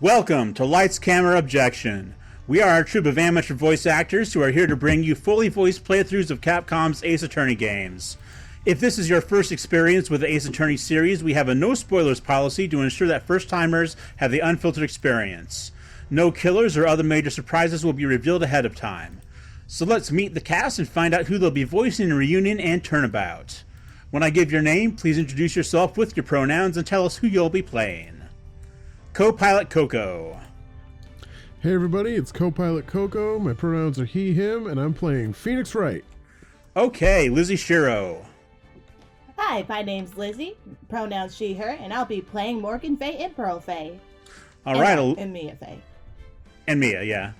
Welcome to Lights, Camera, Objection. We are a troupe of amateur voice actors who are here to bring you fully voiced playthroughs of Capcom's Ace Attorney games. If this is your first experience with the Ace Attorney series, we have a no spoilers policy to ensure that first-timers have the unfiltered experience. No killers or other major surprises will be revealed ahead of time. So let's meet the cast and find out who they'll be voicing in Reunion and Turnabout. When I give your name, please introduce yourself with your pronouns and tell us who you'll be playing. Co-pilot Koko. Hey everybody, it's co-pilot Koko. My pronouns are he, him, and I'm playing Phoenix Wright. Okay, Lizzieshiro. Hi, my name's Lizzie, pronouns she, her, and I'll be playing Morgan Faye and Pearl Faye. And Mia Faye. And Mia, yeah.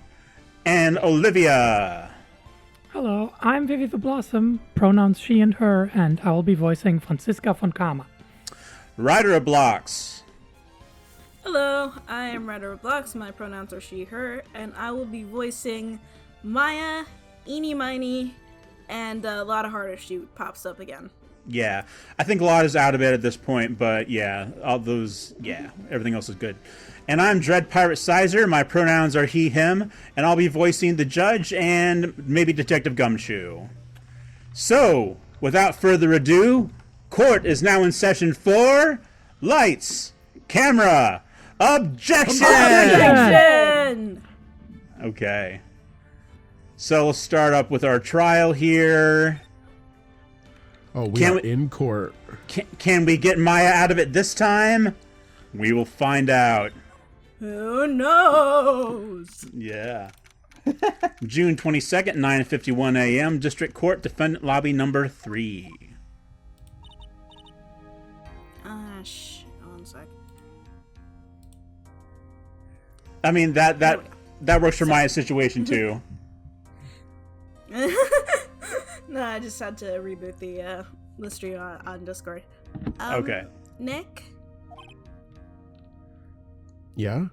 And Olivia. Hello, I'm Vivi the Blossom, pronouns she and her, and I will be voicing Franziska von Kama. WriterofBlocks. Hello, I am WriterofBlocks, my pronouns are she, her, and I will be voicing Maya, Eenie Miney, and Lotta Hart if she pops up again. Yeah, I think Lotta's out of it at this point, but yeah, all those, everything else is good. And I'm Dread Pirate Syzer, my pronouns are he, him, and I'll be voicing the judge and maybe Detective Gumshoe. So, without further ado, court is now in session for Lights, Camera, Objection! Objection! Okay. So we'll start up with our trial here. Oh, we are in court. Can we get Maya out of it this time? We will find out. Who knows? Yeah. June 22nd, 9:51 a.m., District Court, Defendant Lobby number 3. One sec. I mean, that works for Maya's situation, too. No, I just had to reboot the stream on Discord. Okay. Nick? Yeah?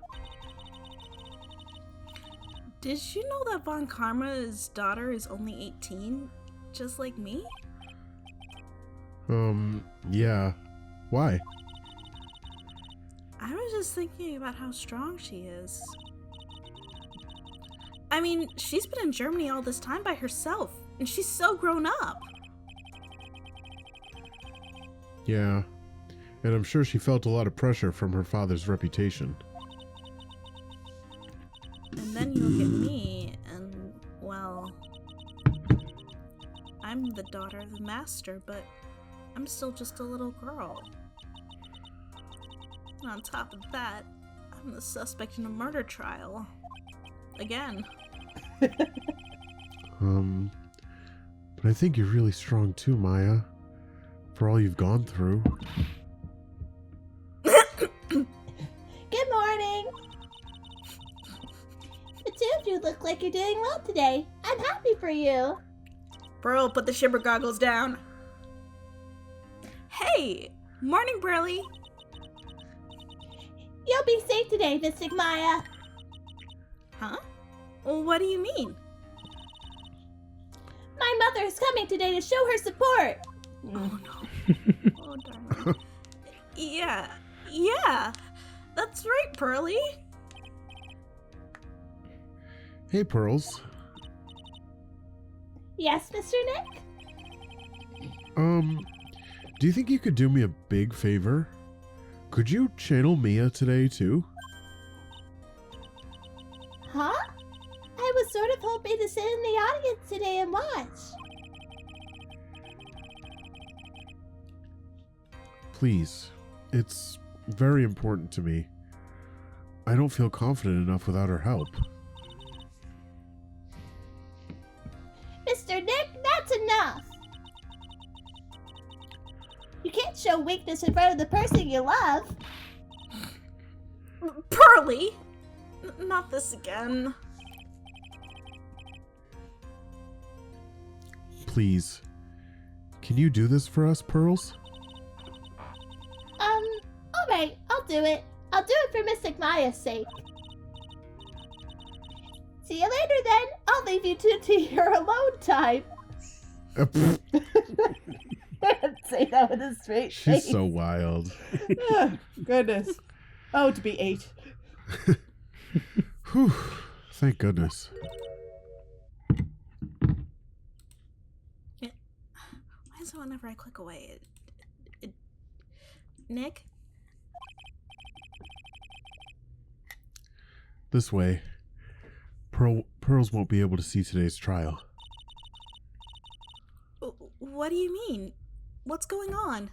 Did you know that Von Karma's daughter is only 18? Just like me? Yeah. Why? I was just thinking about how strong she is. I mean, she's been in Germany all this time by herself, and she's so grown up. Yeah. And I'm sure she felt a lot of pressure from her father's reputation. And then you look at me, and, well, I'm the daughter of the master, but I'm still just a little girl. And on top of that, I'm the suspect in a murder trial. Again. But I think you're really strong too, Maya. For all you've gone through. Good morning! The two of you look like you're doing well today. I'm happy for you. Pearl, put the shimmer goggles down. Hey! Morning, Burley! You'll be safe today, Mystic Maya. Huh? Well, what do you mean? My mother is coming today to show her support. Oh, no. Oh, darling. Yeah. That's right, Pearly. Hey, Pearls. Yes, Mr. Nick? Do you think you could do me a big favor? Could you channel Mia today, too? Huh? I was sort of hoping to sit in the audience today and watch. Please. It's very important to me. I don't feel confident enough without her help. Mr. Nick, that's enough! You can't show weakness in front of the person you love. Pearly! Not this again. Please. Can you do this for us, Pearls? Alright, I'll do it. I'll do it for Mystic Maya's sake. See you later then. I'll leave you two to your alone time. Say that with a straight face. She's so wild. Oh, goodness. Oh, to be 8. Whew. Thank goodness. Why is it whenever I click away? Nick? This way, Pearls won't be able to see today's trial. What do you mean? What's going on?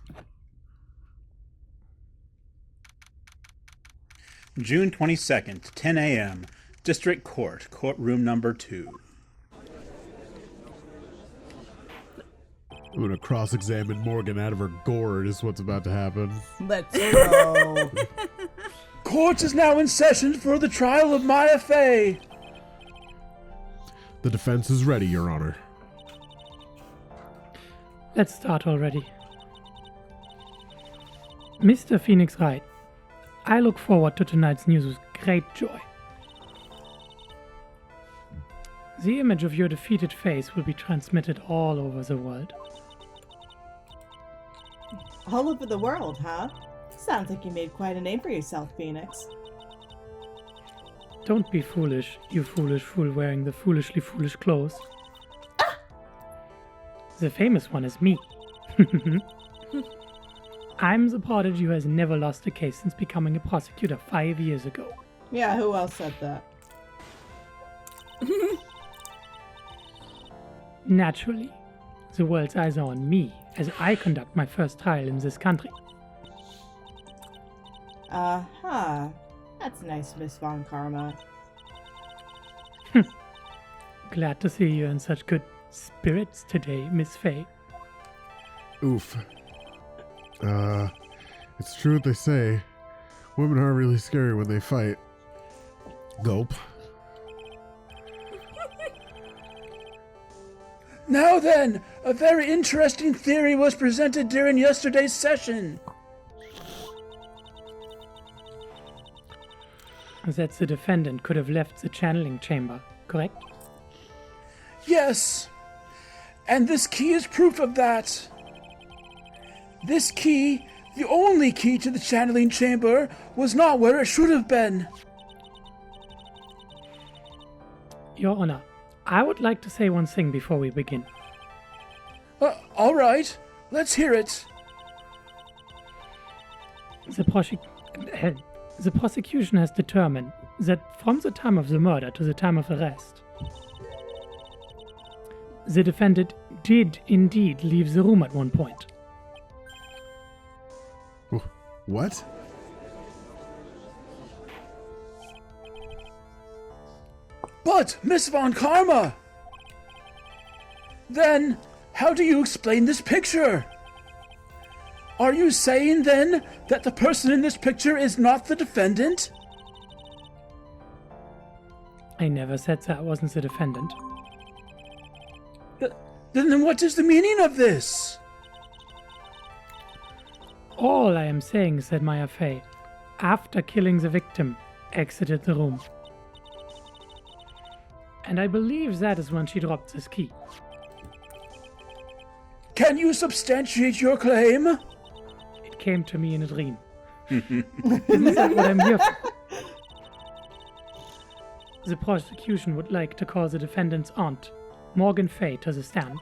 June 22nd, 10 a.m. District Court, courtroom number 2. I'm gonna cross-examine Morgan out of her gourd is what's about to happen. Let's go. Court is now in session for the trial of Maya Fey. The defense is ready, Your Honor. Let's start already. Mr. Phoenix Wright, I look forward to tonight's news with great joy. The image of your defeated face will be transmitted all over the world. All over the world, huh? Sounds like you made quite a name for yourself, Phoenix. Don't be foolish, you foolish fool wearing the foolishly foolish clothes. Ah! The famous one is me. I'm the prodigy who has never lost a case since becoming a prosecutor 5 years ago. Yeah, who else said that? Naturally, the world's eyes are on me as I conduct my first trial in this country. Uh-huh. That's nice, Miss Von Karma. Glad to see you in such good spirits today, Miss Fey. Oof. It's true what they say. Women are really scary when they fight. Gulp. Now then, a very interesting theory was presented during yesterday's session. That the defendant could have left the channeling chamber, correct? Yes, and this key is proof of that. This key, the only key to the channeling chamber, was not where it should have been. Your Honor, I would like to say one thing before we begin. All right, let's hear it. The prosecution has determined that from the time of the murder to the time of arrest, the defendant did indeed leave the room at one point. What? But, Miss Von Karma! Then, how do you explain this picture? Are you saying, then, that the person in this picture is not the defendant? I never said that wasn't the defendant. Then what is the meaning of this? All I am saying is that Maya Fey, after killing the victim, exited the room. And I believe that is when she dropped this key. Can you substantiate your claim? It came to me in a dream. Isn't that what I'm here for? The prosecution would like to call the defendant's aunt, Morgan Fey, to the stand.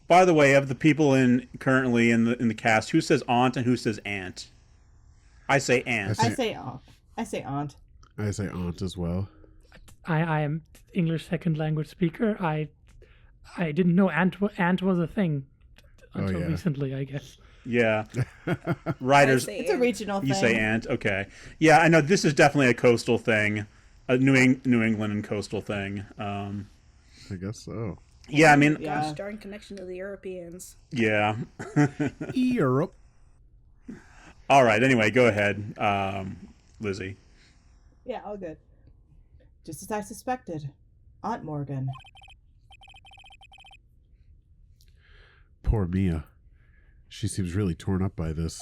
By the way, of the people currently in the cast, who says aunt and who says aunt? I say aunt. I say aunt. I say aunt. I say aunt as well. I am English second language speaker. I didn't know aunt was a thing until recently, I guess. Yeah. Writers. It's a regional thing. You say aunt, okay. Yeah, I know this is definitely a coastal thing, a New England and coastal thing. I guess so. Yeah, I mean, Gosh darn connection to the Europeans. Yeah. Europe. All right. Anyway, go ahead, Lizzie. Yeah, all good. Just as I suspected, Aunt Morgan. Poor Mia. She seems really torn up by this.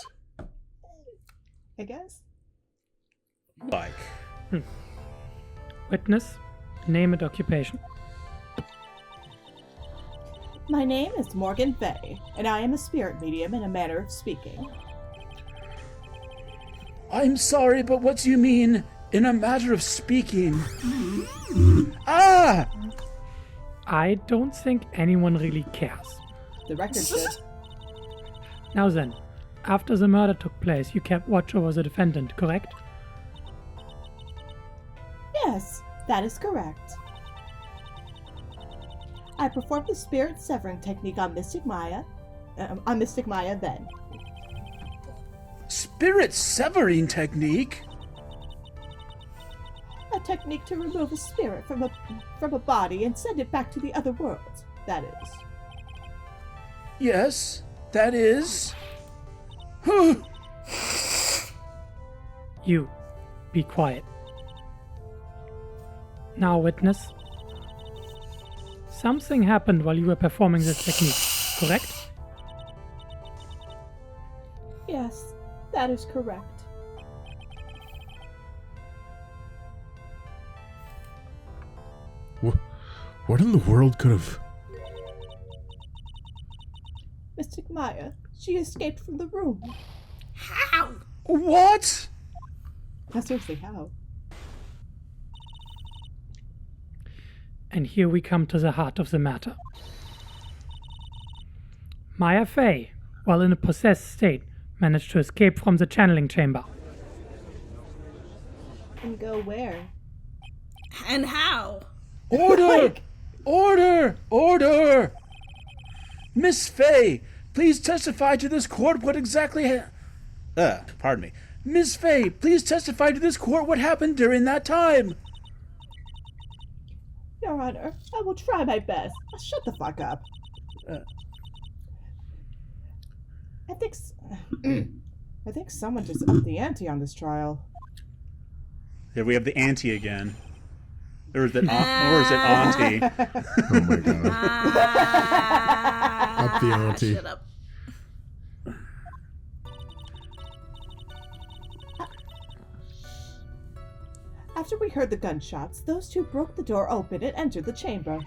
I guess. Like. Witness, name and occupation. My name is Morgan Fey, and I am a spirit medium in a manner of speaking. I'm sorry, but what do you mean, in a matter of speaking? Ah! I don't think anyone really cares. The record should. Now then, after the murder took place, you kept watch over the defendant, correct? Yes, that is correct. I performed the spirit severing technique on Mystic Maya then. Spirit severing technique? A technique to remove a spirit from a body and send it back to the other world, that is. Yes, that is. You, be quiet. Now, witness. Something happened while you were performing this technique, correct? Yes, that is correct. What in the world could have... Mystic Maya, she escaped from the room. How? What? Now, seriously, how? And here we come to the heart of the matter. Maya Fey, while in a possessed state, managed to escape from the channeling chamber. And go where? And how? Order! Order! Order! Miss Fey, please testify to this court what exactly pardon me. Miss Fey, please testify to this court what happened during that time. Your Honor, I will try my best. Shut the fuck up. I think someone just upped the ante on this trial. Here we have the ante again. Or is it auntie? Oh my god. Up the ante. Shut up. After we heard the gunshots, those two broke the door open and entered the chamber.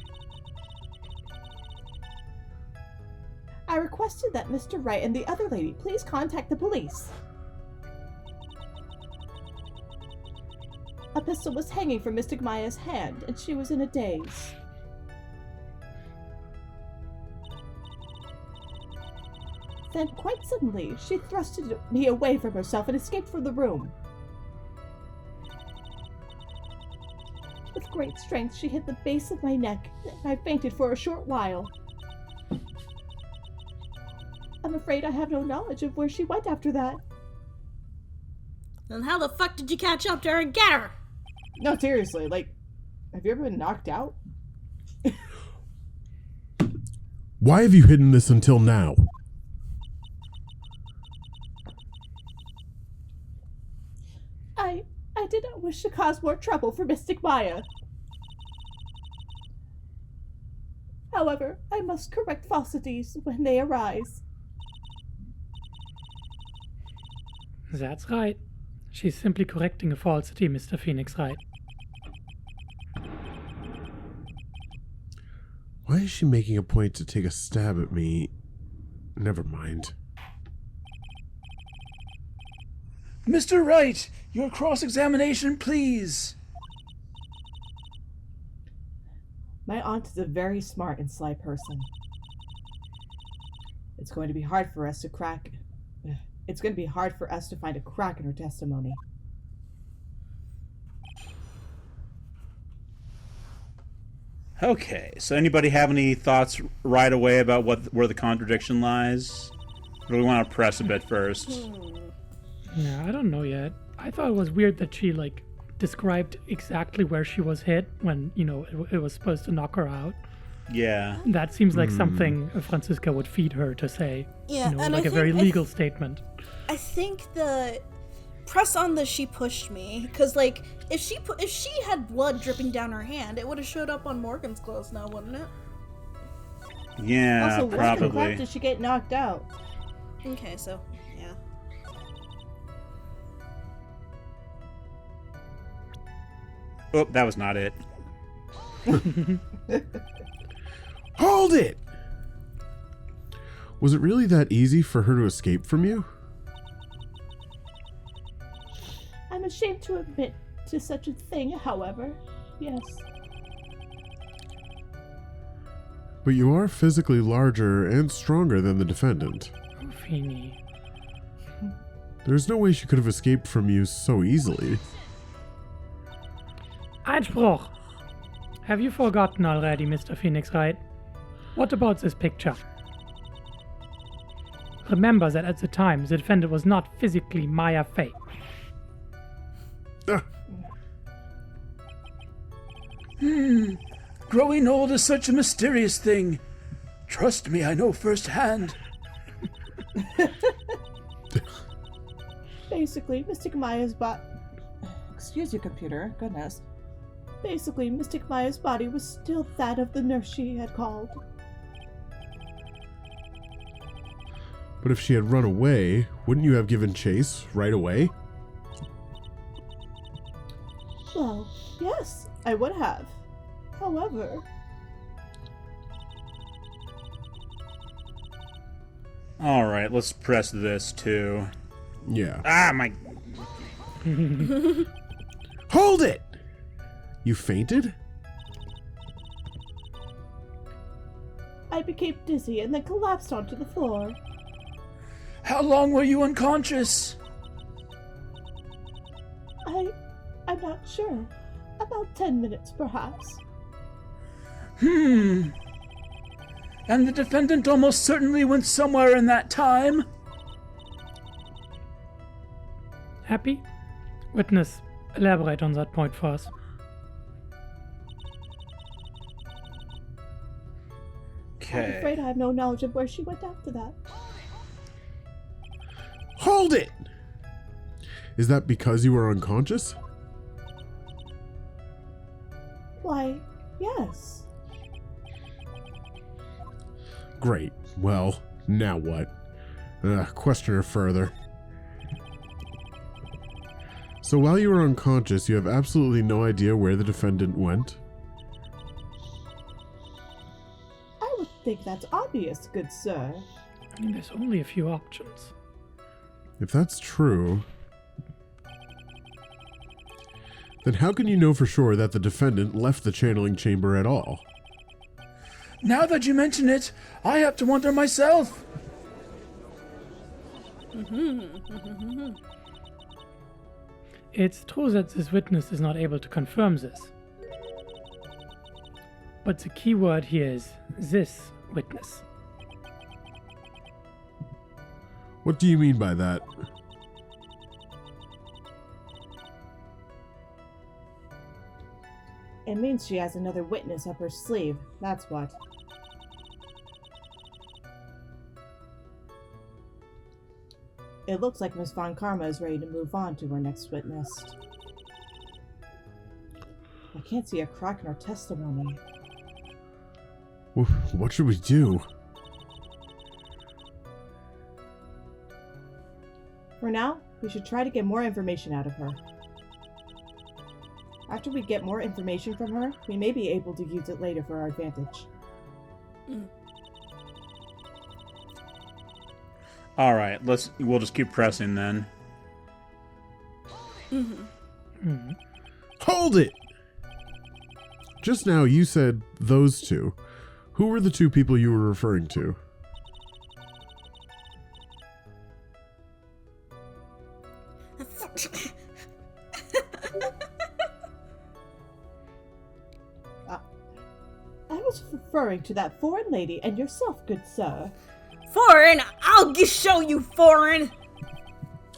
I requested that Mr. Wright and the other lady please contact the police. A pistol was hanging from Mystic Maya's hand, and she was in a daze. Then, quite suddenly, she thrusted me away from herself and escaped from the room. With great strength, she hit the base of my neck, and I fainted for a short while. I'm afraid I have no knowledge of where she went after that. Then how the fuck did you catch up to her and get her? No, seriously, have you ever been knocked out? Why have you hidden this until now? I did not wish to cause more trouble for Mystic Maya. However, I must correct falsities when they arise. That's right. She's simply correcting a falsity, Mr. Phoenix Wright. Why is she making a point to take a stab at me? Never mind. Mr. Wright, your cross-examination, please. My aunt is a very smart and sly person. It's going to be hard for us to find a crack in her testimony. Okay, so anybody have any thoughts right away about where the contradiction lies? Or do we want to press a bit first? Yeah, I don't know yet. I thought it was weird that she, described exactly where she was hit when, it was supposed to knock her out. Yeah. That seems like something Franziska would feed her to say. Yeah, and a very legal statement. I think the press on the "she pushed me" because if she had blood dripping down her hand, it would have showed up on Morgan's clothes now, wouldn't it? Yeah, also, probably. when the crap did she get knocked out? Okay, so yeah. Oh, that was not it. Hold it! Was it really that easy for her to escape from you? shame to admit to such a thing, however. Yes. But you are physically larger and stronger than the defendant. Oh, Feeny. There's no way she could have escaped from you so easily. Einspruch! Have you forgotten already, Mr. Phoenix Wright? What about this picture? Remember that at the time, the defendant was not physically Maya Fey. Growing old is such a mysterious thing. Trust me, I know firsthand. Basically, Mystic Maya's Excuse you, computer. Goodness. Basically, Mystic Maya's body was still that of the nurse she had called. But if she had run away, wouldn't you have given chase right away? Well, yes, I would have. However... Alright, let's press this too. Yeah. Ah, my... Hold it! You fainted? I became dizzy and then collapsed onto the floor. How long were you unconscious? I'm not sure. About 10 minutes, perhaps. And the defendant almost certainly went somewhere in that time. Happy? Witness, elaborate on that point for us. I'm afraid I have no knowledge of where she went after that. Hold it! Is that because you were unconscious? Why, yes. Great. Well, now what? Question her further. So while you were unconscious, you have absolutely no idea where the defendant went? I would think that's obvious, good sir. I mean, there's only a few options. If that's true, then how can you know for sure that the defendant left the channeling chamber at all? Now that you mention it, I have to wonder myself. It's true that this witness is not able to confirm this. But the key word here is this witness. What do you mean by that? It means she has another witness up her sleeve, that's what. It looks like Miss Von Karma is ready to move on to her next witness. I can't see a crack in her testimony. What should we do? For now, we should try to get more information out of her. After we get more information from her, we may be able to use it later for our advantage. All right, we'll just keep pressing then. Hold it! Just now you said those two. Who were the two people you were referring to? I was referring to that foreign lady and yourself, good sir. Foreign? I'll show you foreign!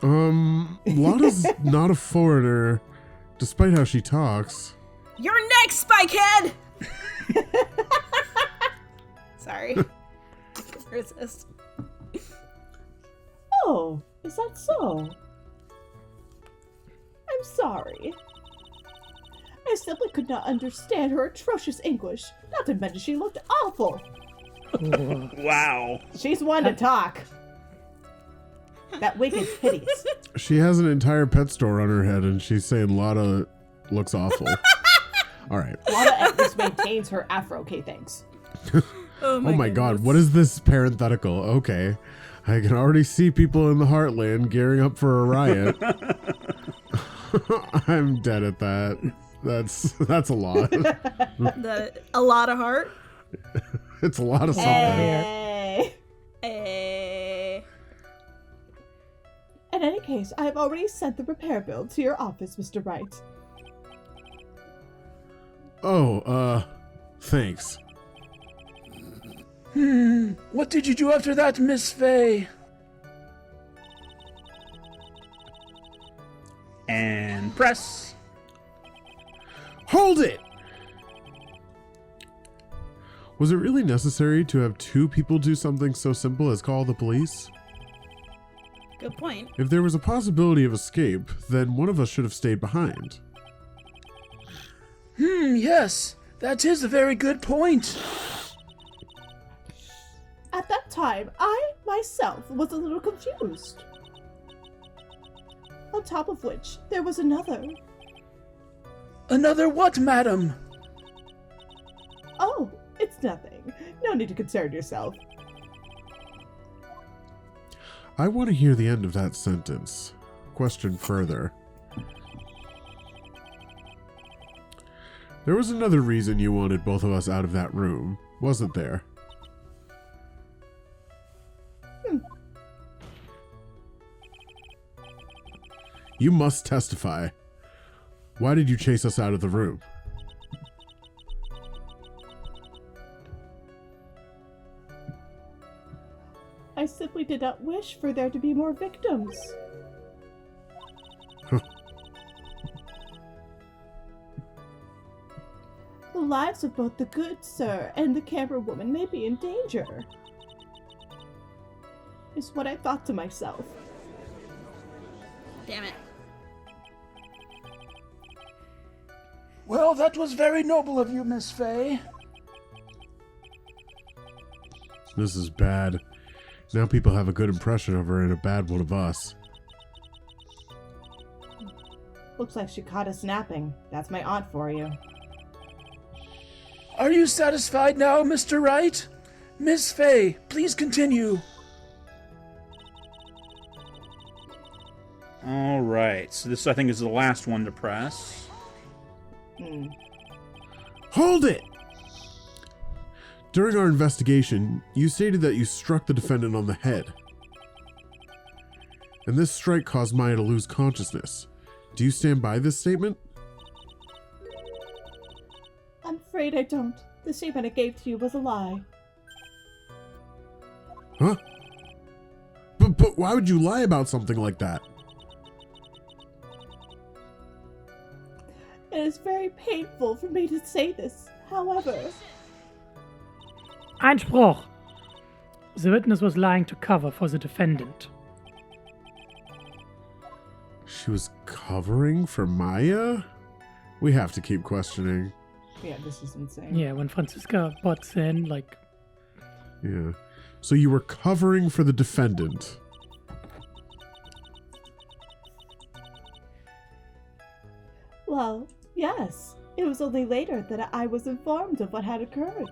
Lotta's not a foreigner, despite how she talks. You're next, Spikehead! Sorry. Resist. Oh, is that so? I'm sorry. I simply could not understand her atrocious English. Not to mention she looked awful. Wow. She's one to talk. That wig is hideous. She has an entire pet store on her head, and she's saying Lotta looks awful. All right. Lotta at least maintains her afro, okay, thanks. Oh my god, what is this parenthetical? Okay. I can already see people in the Heartland gearing up for a riot. I'm dead at that. That's a lot. A lot of heart. It's a lot of something. Hey. In any case, I have already sent the repair bill to your office, Mr. Wright. Oh, thanks. What did you do after that, Miss Fay? And press. Hold it! Was it really necessary to have two people do something so simple as call the police? Good point. If there was a possibility of escape, then one of us should have stayed behind. Yes, that is a very good point. At that time, I, myself, was a little confused. On top of which, there was another. Another what, madam? Oh, it's nothing. No need to concern yourself. I want to hear the end of that sentence. Question further. There was another reason you wanted both of us out of that room, wasn't there? You must testify. Why did you chase us out of the room? I simply did not wish for there to be more victims. The lives of both the good sir and the camera woman may be in danger, is what I thought to myself. Damn it. Well, that was very noble of you, Miss Fay. This is bad. Now people have a good impression of her and a bad one of us. Looks like she caught us napping. That's my aunt for you. Are you satisfied now, Mr. Wright? Miss Fay, please continue. All right, so this, I think, is the last one to press. Hold it! During our investigation, you stated that you struck the defendant on the head. And this strike caused Maya to lose consciousness. Do you stand by this statement? I'm afraid I don't. The statement I gave to you was a lie. Huh? But why would you lie about something like that? It is very painful for me to say this. However, Einspruch! The witness was lying to cover for the defendant. She was covering for Maya? We have to keep questioning. yeah, this is insane. Yeah, when Franziska butts in, like, Yeah. So you were covering for the defendant. Well, yes. It was only later that I was informed of what had occurred.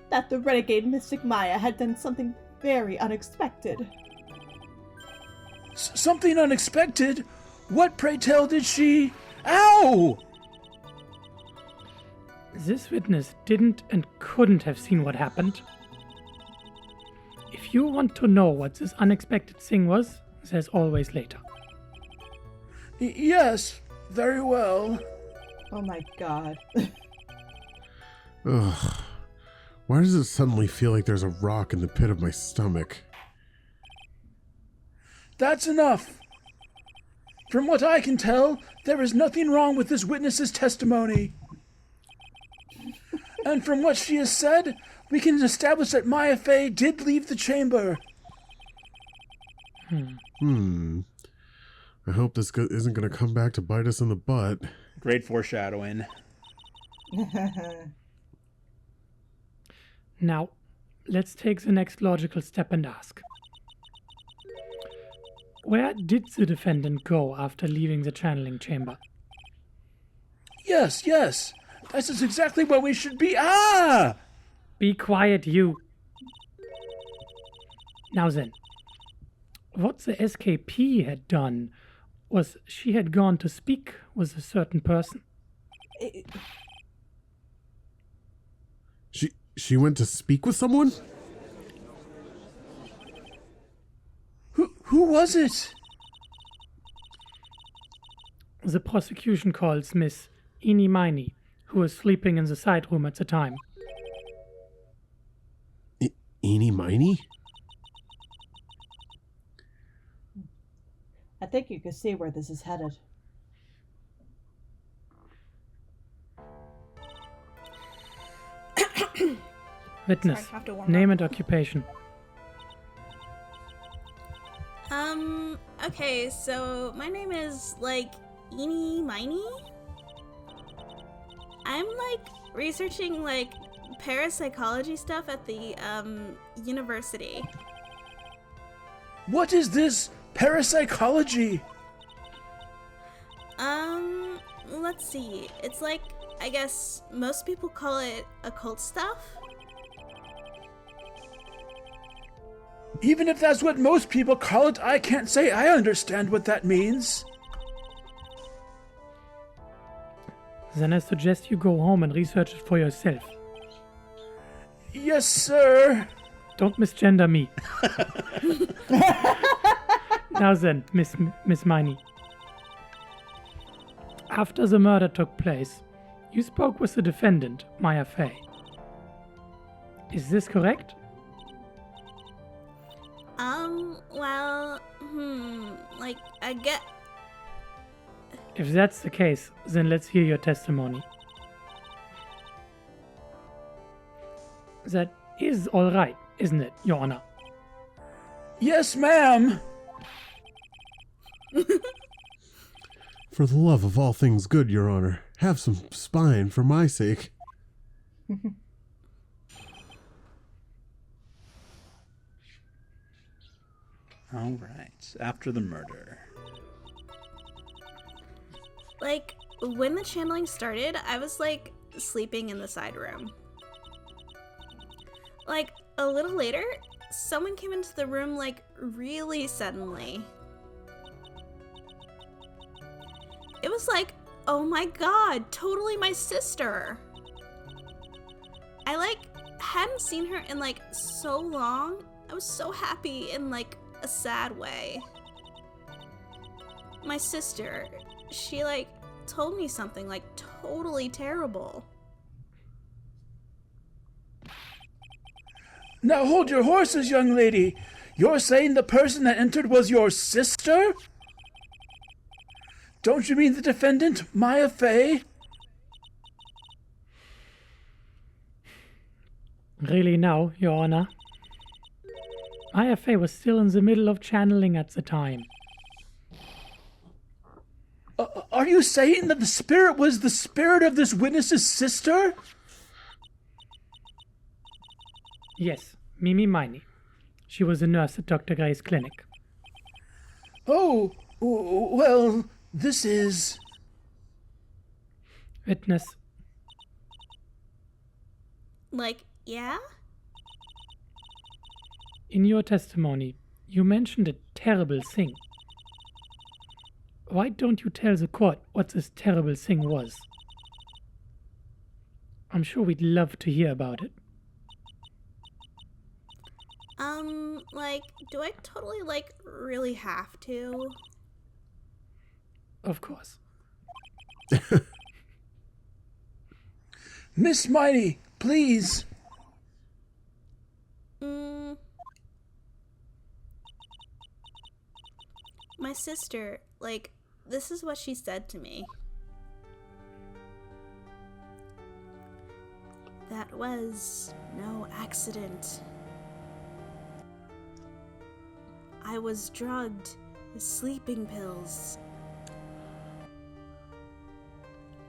That the renegade mystic Maya had done something very unexpected. Something unexpected? What, pray tell, did she... Ow! this witness didn't and couldn't have seen what happened. If you want to know what this unexpected thing was, there's always later. Yes, very well. Oh my god. Ugh. Why does it suddenly feel like there's a rock in the pit of my stomach? That's enough. From what I can tell, there is nothing wrong with this witness's testimony. And from what she has said, we can establish that Maya Fey did leave the chamber. I hope this isn't going to come back to bite us in the butt. Great foreshadowing. Now, let's take the next logical step and ask. Where did the defendant go after leaving the channeling chamber? Yes, yes. This is exactly where we should be. Ah! Be quiet, you. Now then, what the SKP had done was she had gone to speak with a certain person. She went to speak with someone? Who was it? The prosecution calls Miss Miney, who was sleeping in the side room at the time. Miney? I think you can see where this is headed. Witness, Sorry, I have to warm name up. and occupation. Okay, so my name is, Miney? I'm, researching, parapsychology stuff at the, university. What is this parapsychology? Let's see. It's I guess most people call it occult stuff. Even if that's what most people call it, I can't say I understand what that means. Then I suggest you go home and research it for yourself. Yes, sir. Don't misgender me. Now then, Miss Miney. After the murder took place, you spoke with the defendant, Maya Fey. Is this correct? I get... If that's the case, then let's hear your testimony. That is all right, isn't it, Your Honor? Yes, ma'am. For the love of all things good, Your Honor, have some spine for my sake. All right, after the murder. When the channeling started, I was, sleeping in the side room. A little later, someone came into the room, really suddenly. It was oh my god, totally my sister. I, hadn't seen her in, so long. I was so happy in, a sad way. My sister, she, told me something, totally terrible. Now hold your horses, young lady. You're saying the person that entered was your sister? Don't you mean the defendant, Maya Fey? Really now, Your Honor? Maya Fey was still in the middle of channeling at the time. Are you saying that the spirit was the spirit of this witness's sister? Yes, Mimi Miney. She was a nurse at Dr. Gray's clinic. Oh, well, this is... Witness, Yeah? in your testimony, you mentioned a terrible thing. Why don't you tell the court what this terrible thing was? I'm sure we'd love to hear about it. Do I totally, really have to? Of course. Miss Miney, please. My sister, this is what she said to me. That was no accident. I was drugged with sleeping pills.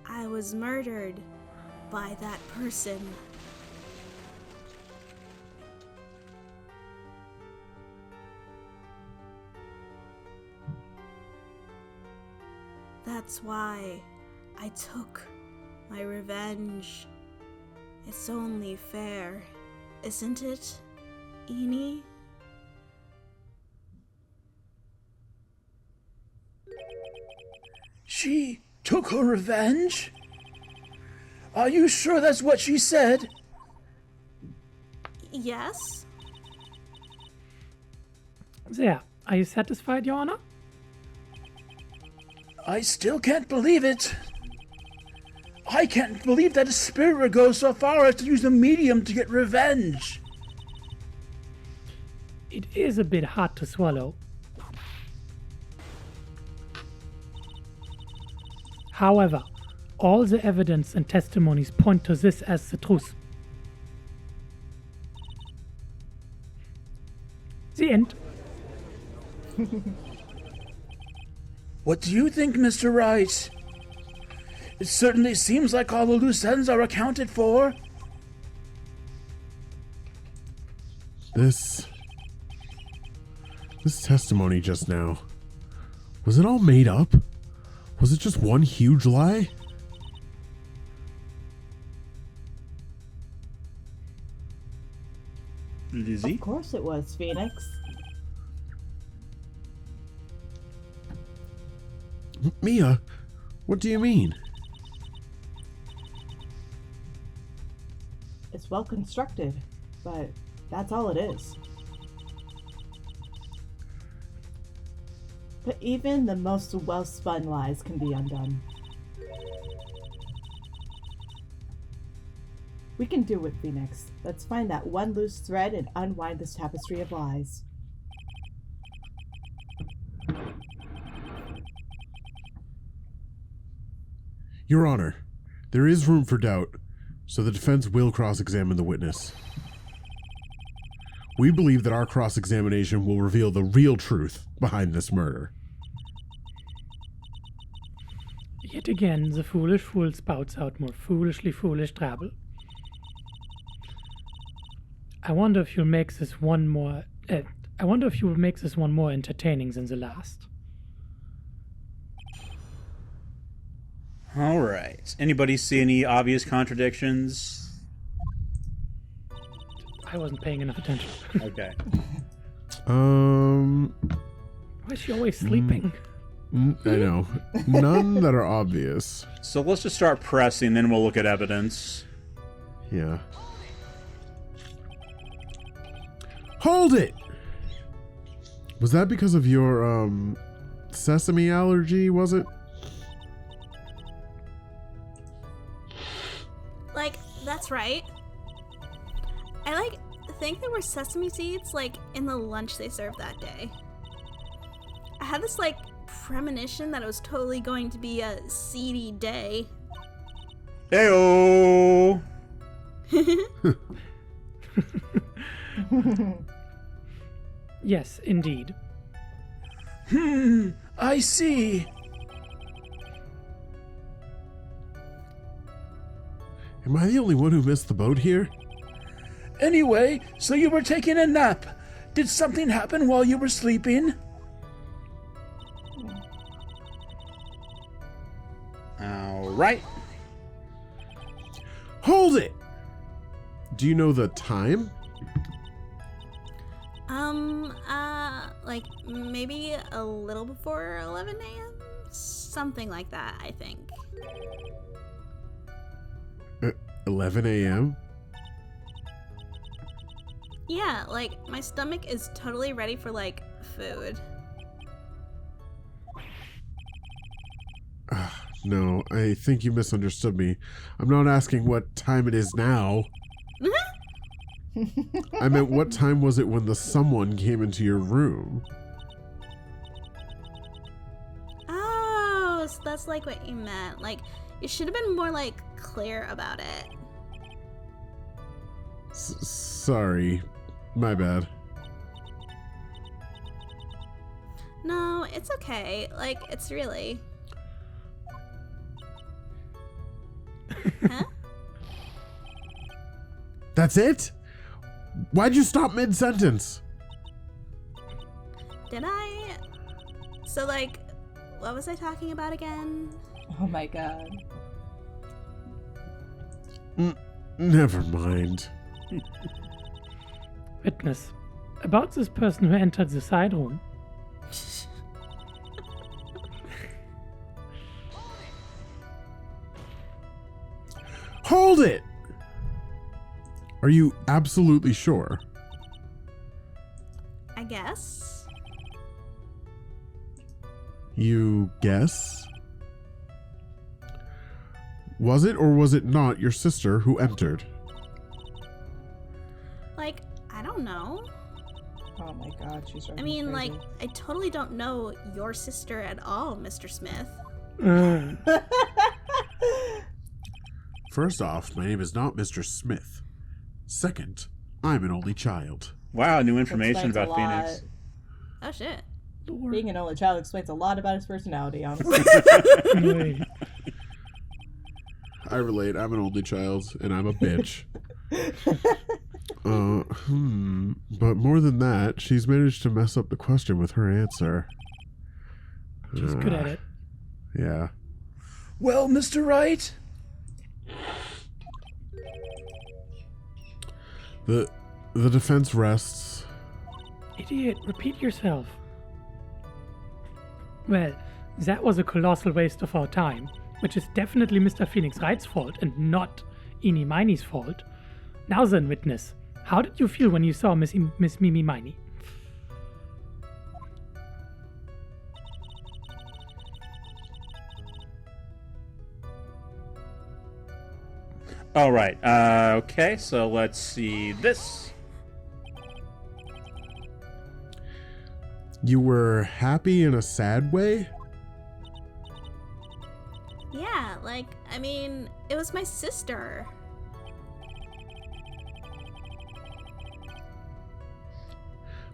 I was murdered by that person. That's why I took my revenge. It's only fair, isn't it, Eni? She took her revenge? Are you sure that's what she said? Yes? There. Are you satisfied, Your Honor? I still can't believe it. I can't believe that a spirit would go so far as to use a medium to get revenge. It is a bit hard to swallow. However, all the evidence and testimonies point to this as the truth. The end. What do you think, Mr. Wright? It certainly seems like all the loose ends are accounted for. This testimony just now, was it all made up? Was it just one huge lie? Lizzie? Of course it was, Phoenix. Mia, what do you mean? It's well constructed, but that's all it is. But even the most well-spun lies can be undone. We can do it, Phoenix. Let's find that one loose thread and unwind this tapestry of lies. Your Honor, there is room for doubt, so the defense will cross-examine the witness. We believe that our cross-examination will reveal the real truth behind this murder. Yet again, the foolish fool spouts out more foolishly foolish drabble. I wonder if you'll make this one more. I wonder if you will make this one more entertaining than the last. All right. Anybody see any obvious contradictions? I wasn't paying enough attention. Okay. Why is she always sleeping? I know. None that are obvious. So let's just start pressing, then we'll look at evidence. Yeah. Hold it! Was that because of your, sesame allergy, was it? Like, that's right. I, think there were sesame seeds, in the lunch they served that day. I had this, premonition that it was totally going to be a seedy day. Heyo! Yes, indeed. I see. Am I the only one who missed the boat here? Anyway, so you were taking a nap. Did something happen while you were sleeping? All right. Hold it! Do you know the time? Maybe a little before 11 a.m.? Something like that, I think. 11 a.m.? Yeah, my stomach is totally ready for, food. No, I think you misunderstood me. I'm not asking what time it is now. I meant what time was it when the someone came into your room? Oh, so that's what you meant. You should have been more clear about it. Sorry. My bad. No, it's okay. It's really... Huh? That's it? Why'd you stop mid-sentence? Did I? So, what was I talking about again? Oh my god. Never mind. Witness. About this person who entered the side room. Hold it! Are you absolutely sure? I guess. You guess? Was it or was it not your sister who entered? Like, I don't know. Oh my god, she's I mean, like, I totally don't know your sister at all, Mr. Smith. First off, my name is not Mr. Smith. Second, I'm an only child. Wow, new information Explains a about lot. Phoenix. Oh, shit. Being an only child explains a lot about his personality, honestly. I relate. I'm an only child, and I'm a bitch. But more than that, she's managed to mess up the question with her answer. She's good at it. Yeah. Well, Mr. Wright? The defense rests. Idiot, repeat yourself. Well, that was a colossal waste of our time, which is definitely Mr. Phoenix Wright's fault and not Eenie Miney's fault. Now then, witness, how did you feel when you saw Miss Mimi Miney? All right. Okay, so let's see this. You were happy in a sad way? Yeah, like, I mean, it was my sister.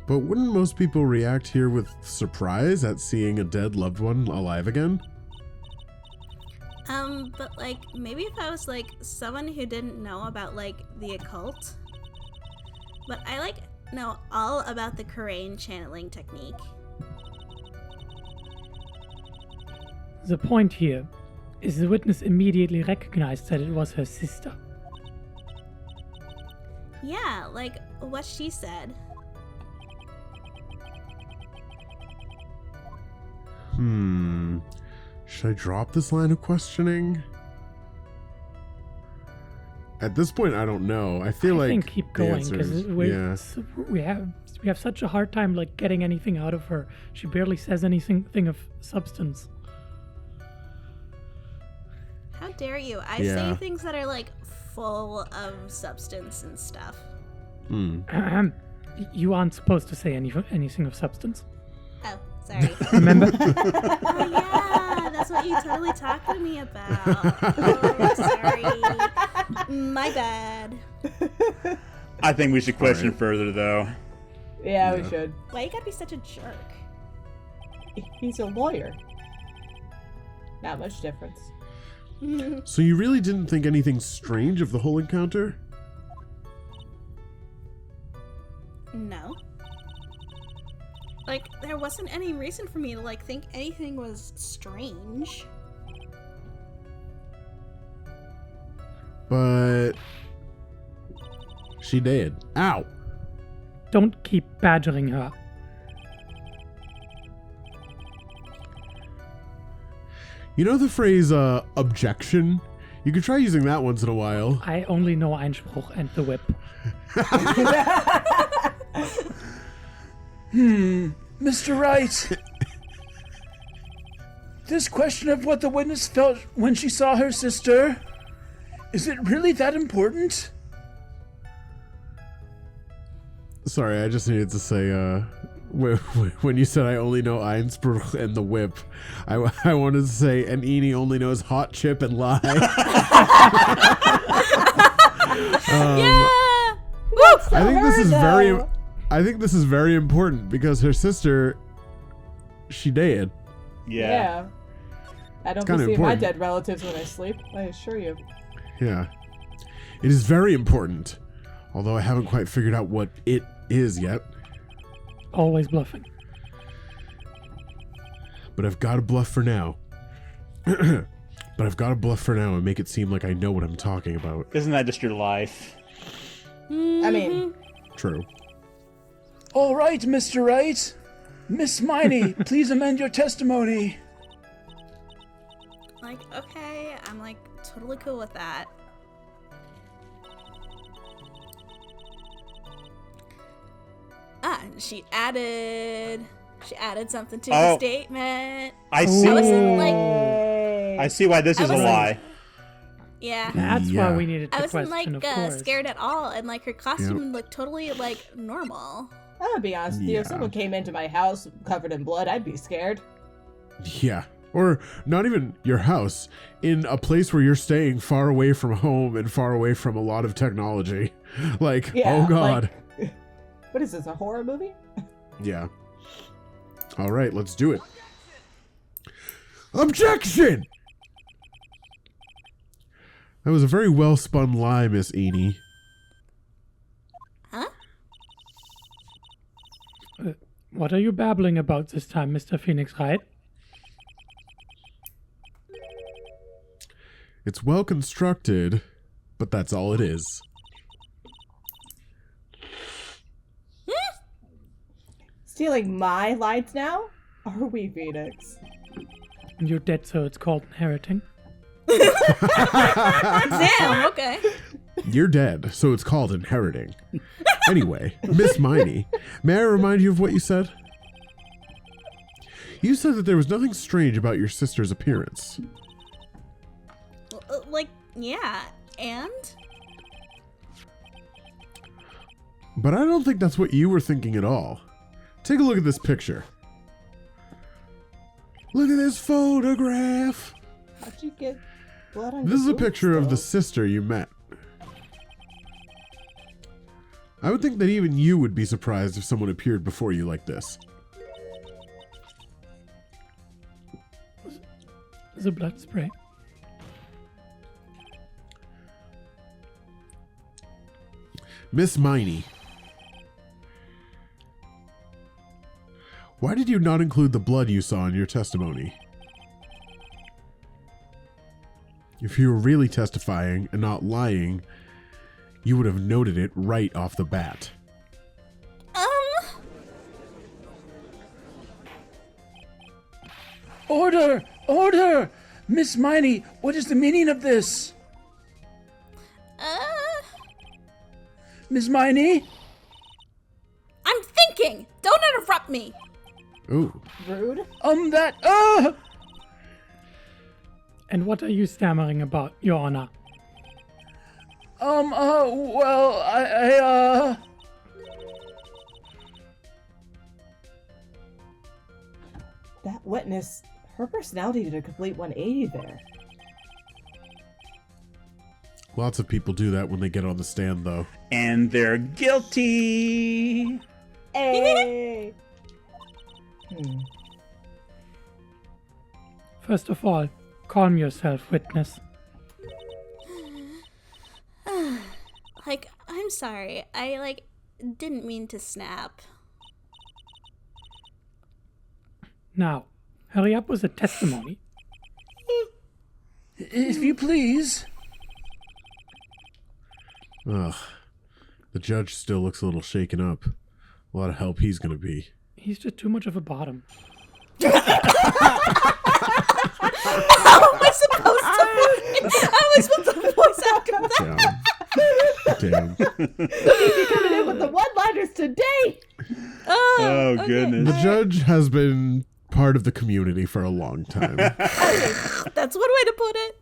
But wouldn't most people react here with surprise at seeing a dead loved one alive again? But, like, maybe if I was, like, someone who didn't know about, like, the occult. But I, like, know all about the Korean channeling technique. The point here is the witness immediately recognized that it was her sister. Yeah, like, what she said. Should I drop this line of questioning? At this point, I don't know. I feel I like think keep the going answer because is- we have such a hard time like getting anything out of her. She barely says anything of substance. How dare you? I Yeah. say things that are, like, full of substance and stuff. You aren't supposed to say anything of substance. Oh, sorry. Remember? Oh, yeah, that's what you totally talked to me about. Oh, sorry. My bad. I think we should question Alright. further, though. Yeah, we should. Why you gotta be such a jerk? He's a lawyer. Not much difference. So you really didn't think anything strange of the whole encounter? No. Like, there wasn't any reason for me to, like, think anything was strange. But she did. Ow! Don't keep badgering her. You know the phrase, objection? You could try using that once in a while. I only know Einspruch and the whip. Mr. Wright. This question of what the witness felt when she saw her sister, is it really that important? Sorry, I just needed to say, when you said I only know Einspruch and the whip, I wanted to say, and Eenie only knows hot chip and lie. Yeah! Woo! I think this is very important because her sister, she did. Yeah. I don't be kinda seeing my important. dead relatives when I sleep, I assure you. Yeah. It is very important. Although I haven't quite figured out what it is yet. Always bluffing. But I've got to bluff for now. And make it seem like I know what I'm talking about. Isn't that just your life? I mean, True. All right, Mr. Wright. Miss Miney, please amend your testimony. Like, okay, I'm, like, totally cool with that. And she added something to the statement. I see. I wasn't like, I see why this is a lie. yeah. That's why we needed to I wasn't question, like of course. scared at all, and like her costume looked totally like normal. I'm gonna be honest with you. If Yeah. someone came into my house covered in blood, I'd be scared. Yeah. Or not even your house, in a place where you're staying far away from home and far away from a lot of technology. Like, Yeah, oh God. like- what is this, a horror movie? Yeah. All right, let's do it. Objection! That was a very well spun lie, Miss Eni. Huh? What are you babbling about this time, Mr. Phoenix Wright? It's well constructed, but that's all it is. Stealing my lines now? Are we, Phoenix? You're dead, so it's called inheriting. Damn. Okay. You're dead, so it's called inheriting. Anyway, Miss Miney, may I remind you of what you said? You said that there was nothing strange about your sister's appearance. Like, yeah, and? But I don't think that's what you were thinking at all. Take a look at this picture. Look at this photograph. How'd you get blood on This your is a boots, picture of though? the sister you met. I would think that even you would be surprised if someone appeared before you like this. The blood spray. Miss Miney. Why did you not include the blood you saw in your testimony? If you were really testifying and not lying, you would have noted it right off the bat. Order! Order! Miss Miney, what is the meaning of this? Miss Miney? I'm thinking! Don't interrupt me! Ooh. Rude. And what are you stammering about, Your Honor? Well, I That witness, her personality did a complete 180 there. Lots of people do that when they get on the stand, though. And they're guilty. Hey! First of all, calm yourself, witness. Like, I'm sorry. I, didn't mean to snap. Now, hurry up with the testimony. If you please. Ugh. The judge still looks a little shaken up. A lot of help he's gonna be. He's just too much of a bottom. How am I supposed to voice actor that? Damn. You're coming in with the one-liners today! Oh, okay. goodness. The judge has been part of the community for a long time. That's one way to put it.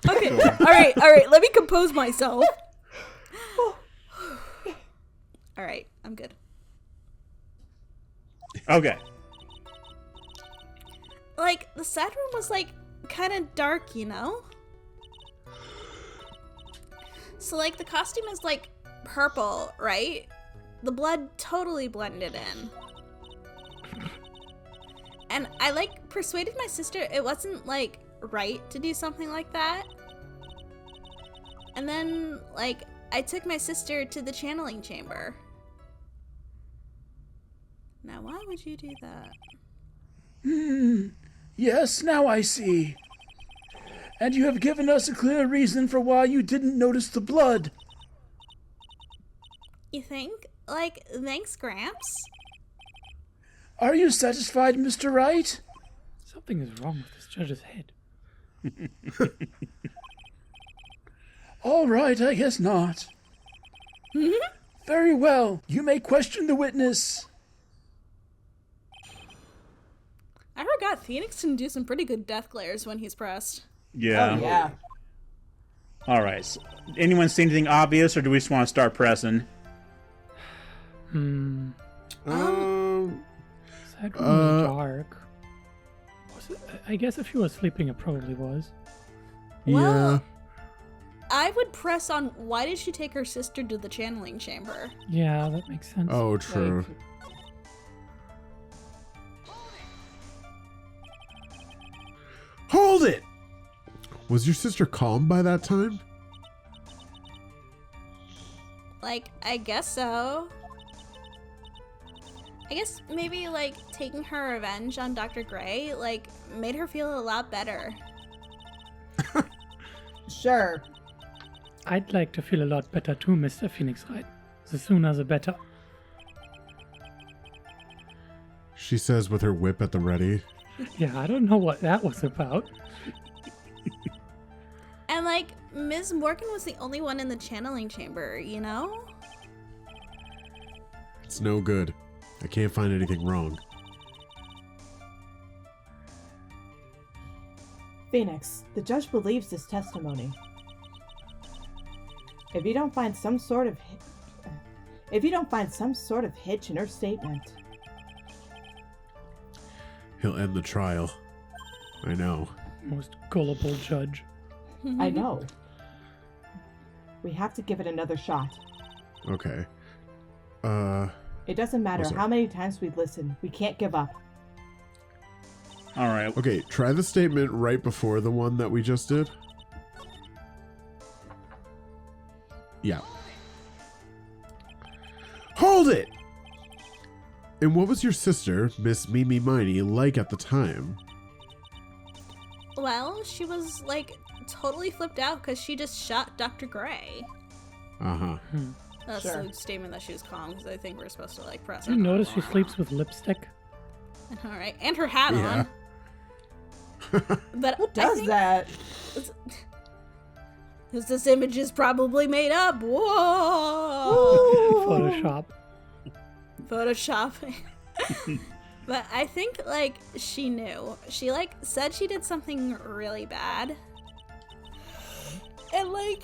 Okay. All right. Let me compose myself. All right. I'm good. Okay. Like, the side room was, kind of dark, you know? So, the costume is, purple, right? The blood totally blended in. And I, persuaded my sister it wasn't, right to do something like that. And then, I took my sister to the channeling chamber. Now, why would you do that? Yes, now I see. And you have given us a clear reason for why you didn't notice the blood. You think? Thanks, Gramps. Are you satisfied, Mr. Wright? Something is wrong with this judge's head. All right, I guess not. Very well. You may question the witness. I forgot Phoenix can do some pretty good death glares when he's pressed. Yeah. Oh, yeah. All right. So, anyone see anything obvious, or do we just want to start pressing? Um, That room was dark. I guess if he was sleeping, it probably was. Well, I would press on why did she take her sister to the channeling chamber? Yeah, that makes sense. Oh, true. Hold it! Was your sister calm by that time? Like, I guess so. I guess maybe, like, taking her revenge on Dr. Gray, like, made her feel a lot better. Sure. I'd like to feel a lot better too, Mr. Phoenix Wright. The sooner the better. She says with her whip at the ready. Yeah, I don't know what that was about. And, like, Ms. Morgan was the only one in the channeling chamber, you know? It's no good. I can't find anything wrong. Phoenix, the judge believes this testimony. If you don't find some sort of hitch in her statement, He'll end the trial. I know. Most gullible judge. I know. We have to give it another shot. Okay. It doesn't matter sorry. how many times we listen. We can't give up. All right. Okay, try the statement right before the one that we just did. Yeah. Hold it! And what was your sister, Miss Mimi Miney, like at the time? Well, she was, like, totally flipped out because she just shot Dr. Gray. Uh-huh. That's Sure. the statement that she was calm, because I think we're supposed to, like, press Did you her. notice she sleeps with lipstick? Alright, and her hat Yeah. on. But Who does that? Because this image is probably made up. Whoa! Photoshop. Photoshop. But I think, like, she knew. She, like, said she did something really bad. And, like,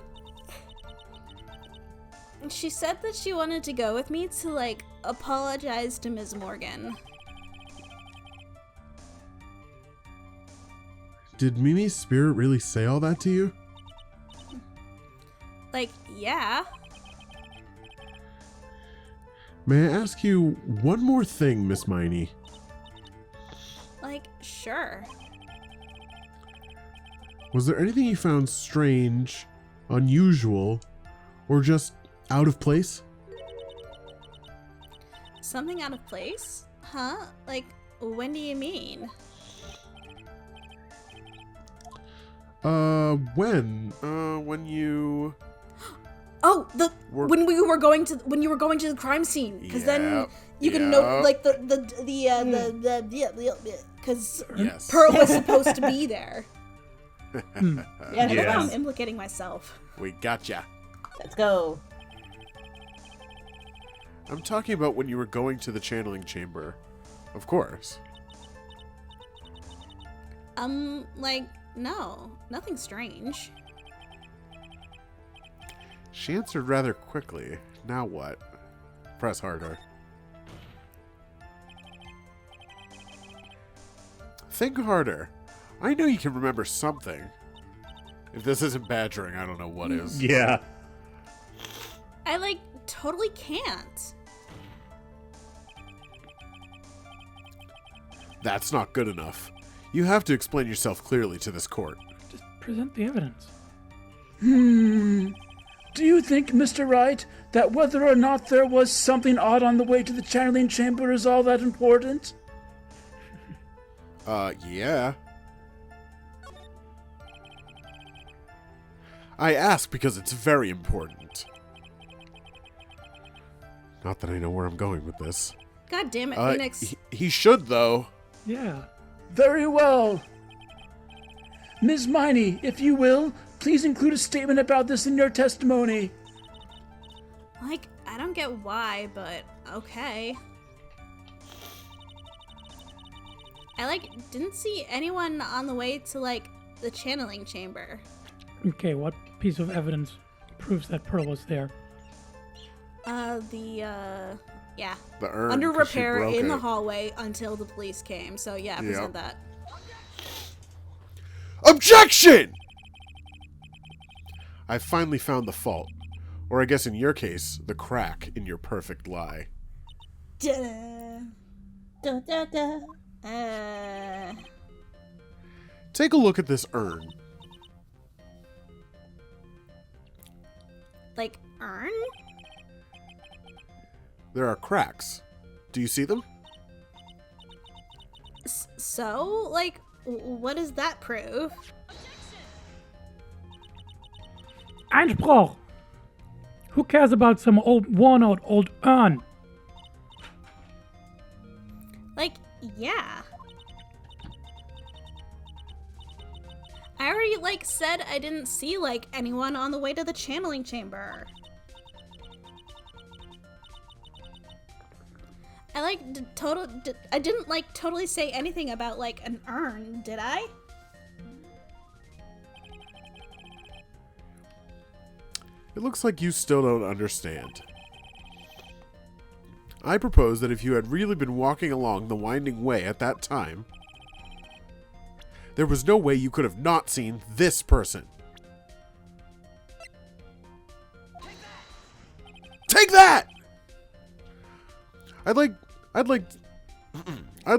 she said that she wanted to go with me to, like, apologize to Ms. Morgan. Did Mimi's spirit really say all that to you? Like, yeah. May I ask you one more thing, Miss Miney? Like, sure. Was there anything you found strange, unusual, or just out of place? Something out of place? Huh? Like, when do you mean? When you... Oh, We're- when you were going to the crime scene, because then you can know, like, because Yes. Pearl was supposed to be there. Yeah, I think Yeah. I'm implicating myself. We gotcha. Let's go. I'm talking about when you were going to the channeling chamber. Of course. Like, no, nothing strange. She answered rather quickly. Now what? Press harder. Think harder. I know you can remember something. If this isn't badgering, I don't know what is. Yeah. I, like, totally can't. That's not good enough. You have to explain yourself clearly to this court. Just present the evidence. Do you think, Mr. Wright, that whether or not there was something odd on the way to the channeling chamber is all that important? Yeah. I ask because it's very important. Not that I know where I'm going with this. God damn it, Phoenix. He should, though. Yeah. Very well. Ms. Miney, if you will, please include a statement about this in your testimony. Like, I don't get why, but okay. I didn't see anyone on the way to the channeling chamber. Okay, what piece of evidence proves that Pearl was there? Yeah. The urn, Under 'cause she repair broke in the it. hallway until the police came. So yeah, present that. Objection! I finally found the fault. Or I guess in your case, the crack in your perfect lie. Da, da, da, da. Take a look at this urn. Urn? There are cracks. Do you see them? So, what does that prove? Einspruch! Who cares about some worn-out old urn? Yeah. I already, said I didn't see, anyone on the way to the channeling chamber. I, I didn't, totally say anything about, an urn, did I? It looks like you still don't understand. I propose that if you had really been walking along the winding way at that time, there was no way you could have not seen this person. Take that! I'd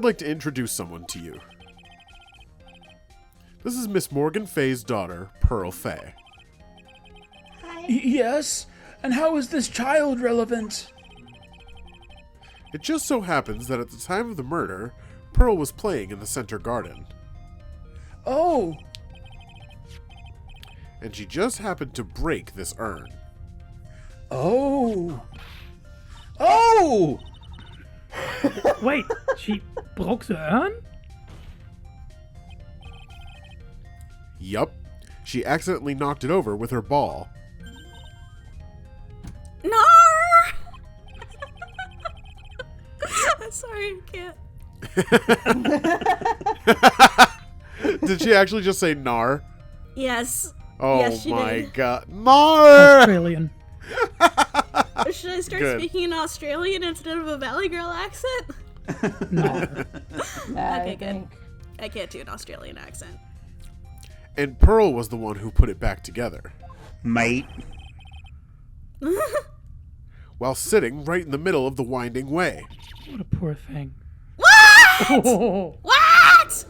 like to introduce someone to you. This is Miss Morgan Fay's daughter, Pearl Fay. Yes? And how is this child relevant? It just so happens that at the time of the murder, Pearl was playing in the center garden. Oh! And she just happened to break this urn. Oh! Oh! Wait, she broke the urn? Yup. She accidentally knocked it over with her ball. No! I'm sorry, I can't. Did she actually just say nar? Yes. Oh Yes, she my did. god. Nar! Australian. Should I start Good. speaking in Australian instead of a Valley Girl accent? No. Okay, good. I can't do an Australian accent. And Pearl was the one who put it back together. Mate. While sitting right in the middle of the winding way. What a poor thing. What? Oh, What?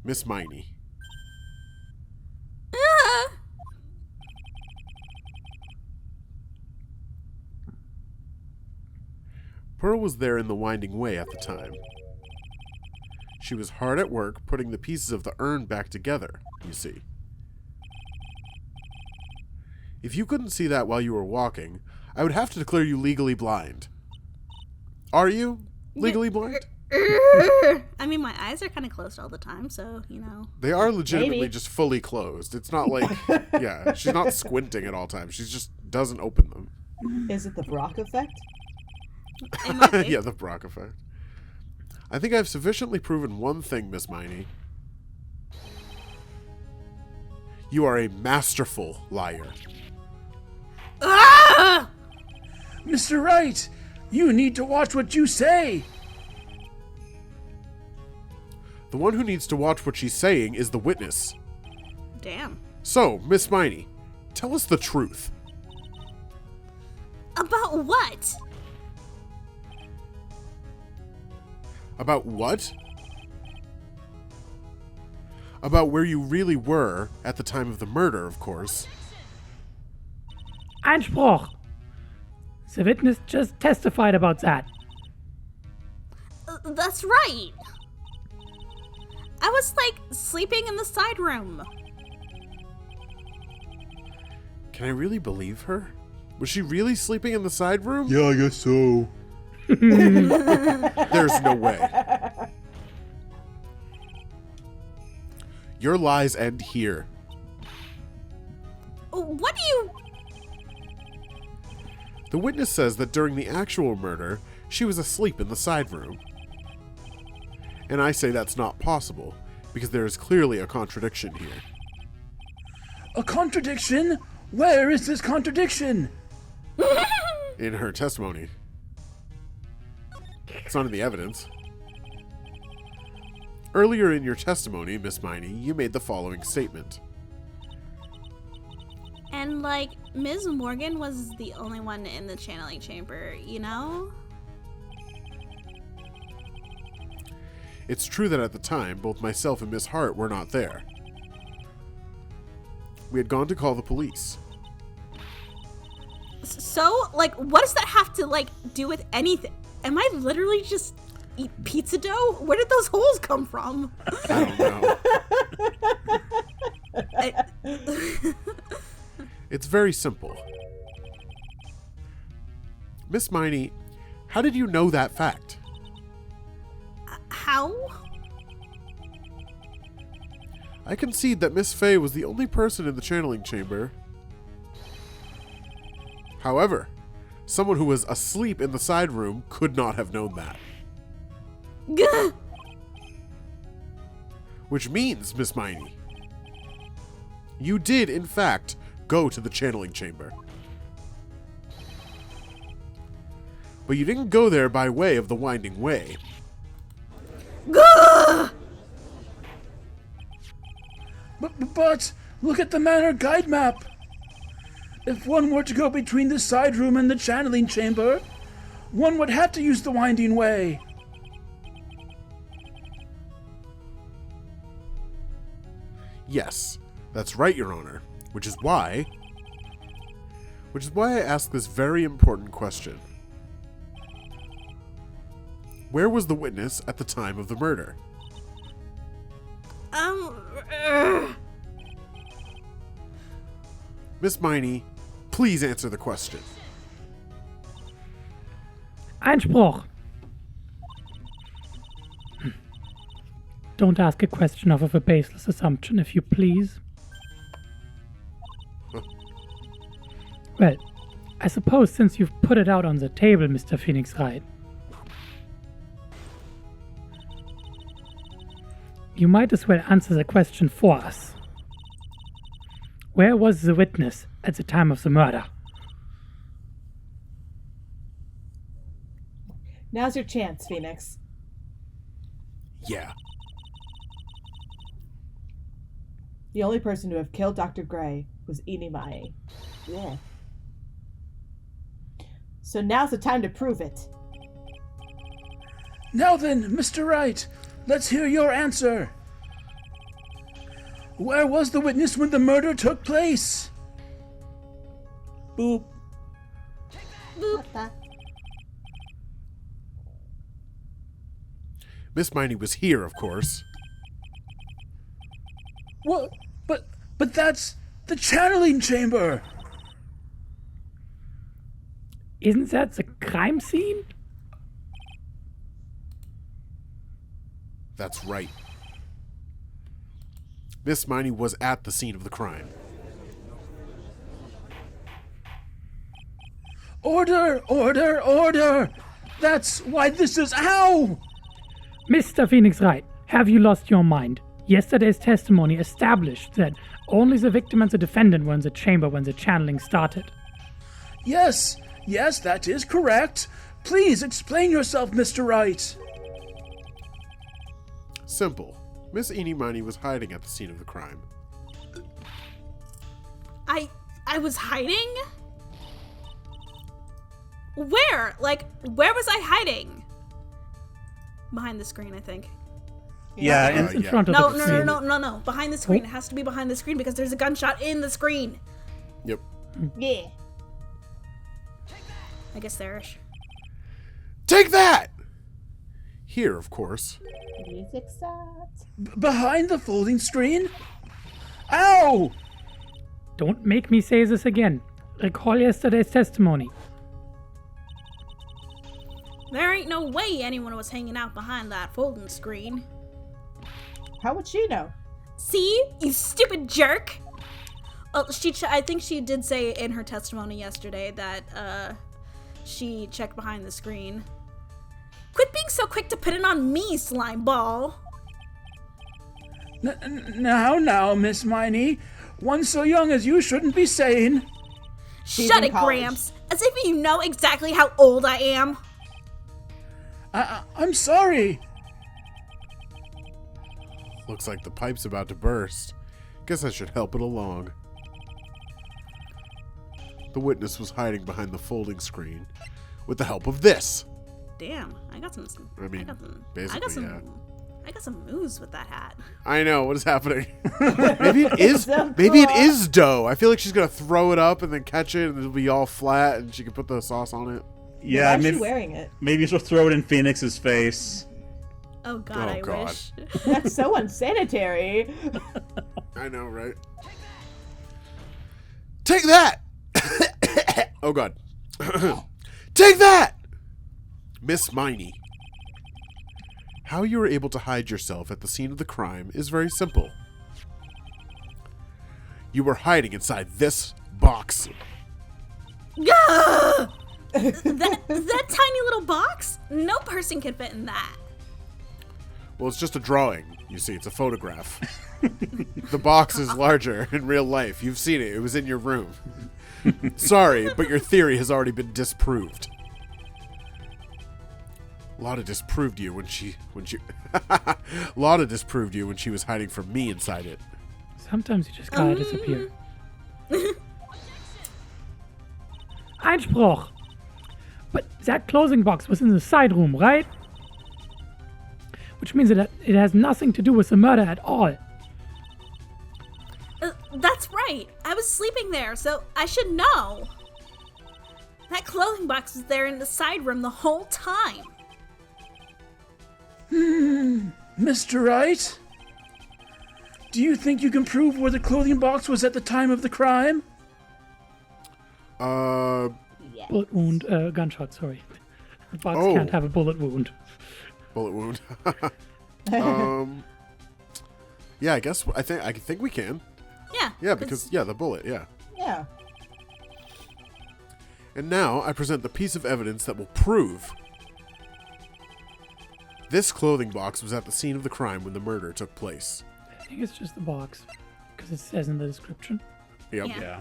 Miss Miney. Pearl was there in the winding way at the time. She was hard at work putting the pieces of the urn back together, you see. If you couldn't see that while you were walking, I would have to declare you legally blind. Are you legally blind? I mean, my eyes are kind of closed all the time, so, They are legitimately Maybe. just fully closed. It's not like, yeah, she's not squinting at all times. She just doesn't open them. Is it the Brock effect? It might be. Yeah, the Brock effect. I think I've sufficiently proven one thing, Miss Miney. You are a masterful liar. Ah! Mr. Wright, you need to watch what you say. The one who needs to watch what she's saying is the witness. Damn. So, Miss Miney, tell us the truth. About what? About what? About where you really were at the time of the murder, of course. Einspruch! The witness just testified about that. That's right. I was, sleeping in the side room. Can I really believe her? Was she really sleeping in the side room? Yeah, I guess so. There's no way. Your lies end here. What do you... The witness says that during the actual murder, she was asleep in the side room. And I say that's not possible, because there is clearly a contradiction here. A contradiction? Where is this contradiction? In her testimony. It's not in the evidence. Earlier in your testimony, Miss Miney, you made the following statement. And, like, Ms. Morgan was the only one in the channeling chamber, you know? It's true that at the time, both myself and Miss Hart were not there. We had gone to call the police. So, like, what does that have to, like, do with anything? Am I literally just eat pizza dough? Where did those holes come from? I don't know. It's very simple. Miss Miney, how did you know that fact? How? I concede that Miss Fay was the only person in the channeling chamber. However, someone who was asleep in the side room could not have known that. Gah! Which means, Miss Miney, you did, in fact, go to the channeling chamber. But you didn't go there by way of the winding way. Gah! But look at the manor guide map. If one were to go between the side room and the channeling chamber, one would have to use the winding way. Yes, that's right, Your Honor. Which is why I ask this very important question. Where was the witness at the time of the murder? Miss Miney, please answer the question. Einspruch. Don't ask a question off of a baseless assumption, if you please. Well, I suppose since you've put it out on the table, Mr. Phoenix Wright, you might as well answer the question for us. Where was the witness at the time of the murder? Now's your chance, Phoenix. Yeah. The only person to have killed Dr. Gray was Miney. Yeah. So now's the time to prove it. Now then, Mr. Wright, let's hear your answer. Where was the witness when the murder took place? Boop. Boop. Miss Miney was here, of course. What? But that's the channeling chamber. Isn't that the crime scene? That's right. Miss Miney was at the scene of the crime. Order! Order! Order! That's why this is... Ow! Mr. Phoenix Wright, have you lost your mind? Yesterday's testimony established that only the victim and the defendant were in the chamber when the channeling started. Yes, that is correct. Please explain yourself, Mr. Wright. Simple. Miss Miney was hiding at the scene of the crime. I was hiding? Where? Like, where was I hiding? Behind the screen, I think. Yeah, In front of No, the no, screen. no, no, no, no. Behind the screen. It has to be behind the screen because there's a gunshot in the screen. Yep. Yeah. I guess there-ish. Take that! Here, of course. Music stops. Behind the folding screen? Ow! Don't make me say this again. Recall yesterday's testimony. There ain't no way anyone was hanging out behind that folding screen. How would she know? See? You stupid jerk! Oh, I think she did say in her testimony yesterday that, she checked behind the screen. Quit being so quick to put it on me, slime ball! Now, Miss Miney. One so young as you shouldn't be saying. Shut it, Gramps! As if you know exactly how old I am! I'm sorry. Looks like the pipe's about to burst. Guess I should help it along. The witness was hiding behind the folding screen with the help of this. Damn, I got some basically, yeah. I got some moves with that hat. I know, what is happening? Maybe it is maybe it is dough. I feel like she's gonna throw it up and then catch it and it'll be all flat and she can put the sauce on it. Yeah, Why is she wearing it? Maybe she'll throw it in Phoenix's face. Oh god, I wish. That's so unsanitary. I know, right? Take that! Oh god. Take that! Miss Miney. How you were able to hide yourself at the scene of the crime is very simple. You were hiding inside this box. Gah! that tiny little box? No person can fit in that. Well, it's just a drawing. You see, it's a photograph. The box is larger in real life. You've seen it. It was in your room. Sorry, but your theory has already been disproved. Lotta disproved you when she Lotta disproved you when she was hiding from me inside it. Sometimes you just gotta disappear. Einspruch! But that closing box was in the side room, right? Which means that it has nothing to do with the murder at all. That's right. I was sleeping there, so I should know. That clothing box was there in the side room the whole time. Mr. Wright? Do you think you can prove where the clothing box was at the time of the crime? Bullet wound, gunshot, sorry. The box can't have a bullet wound. Bullet wound. Yeah, I think we can. Yeah. Yeah, because the bullet, yeah. Yeah. And now I present the piece of evidence that will prove this clothing box was at the scene of the crime when the murder took place. I think it's just the box, because it says in the description. Yep. Yeah.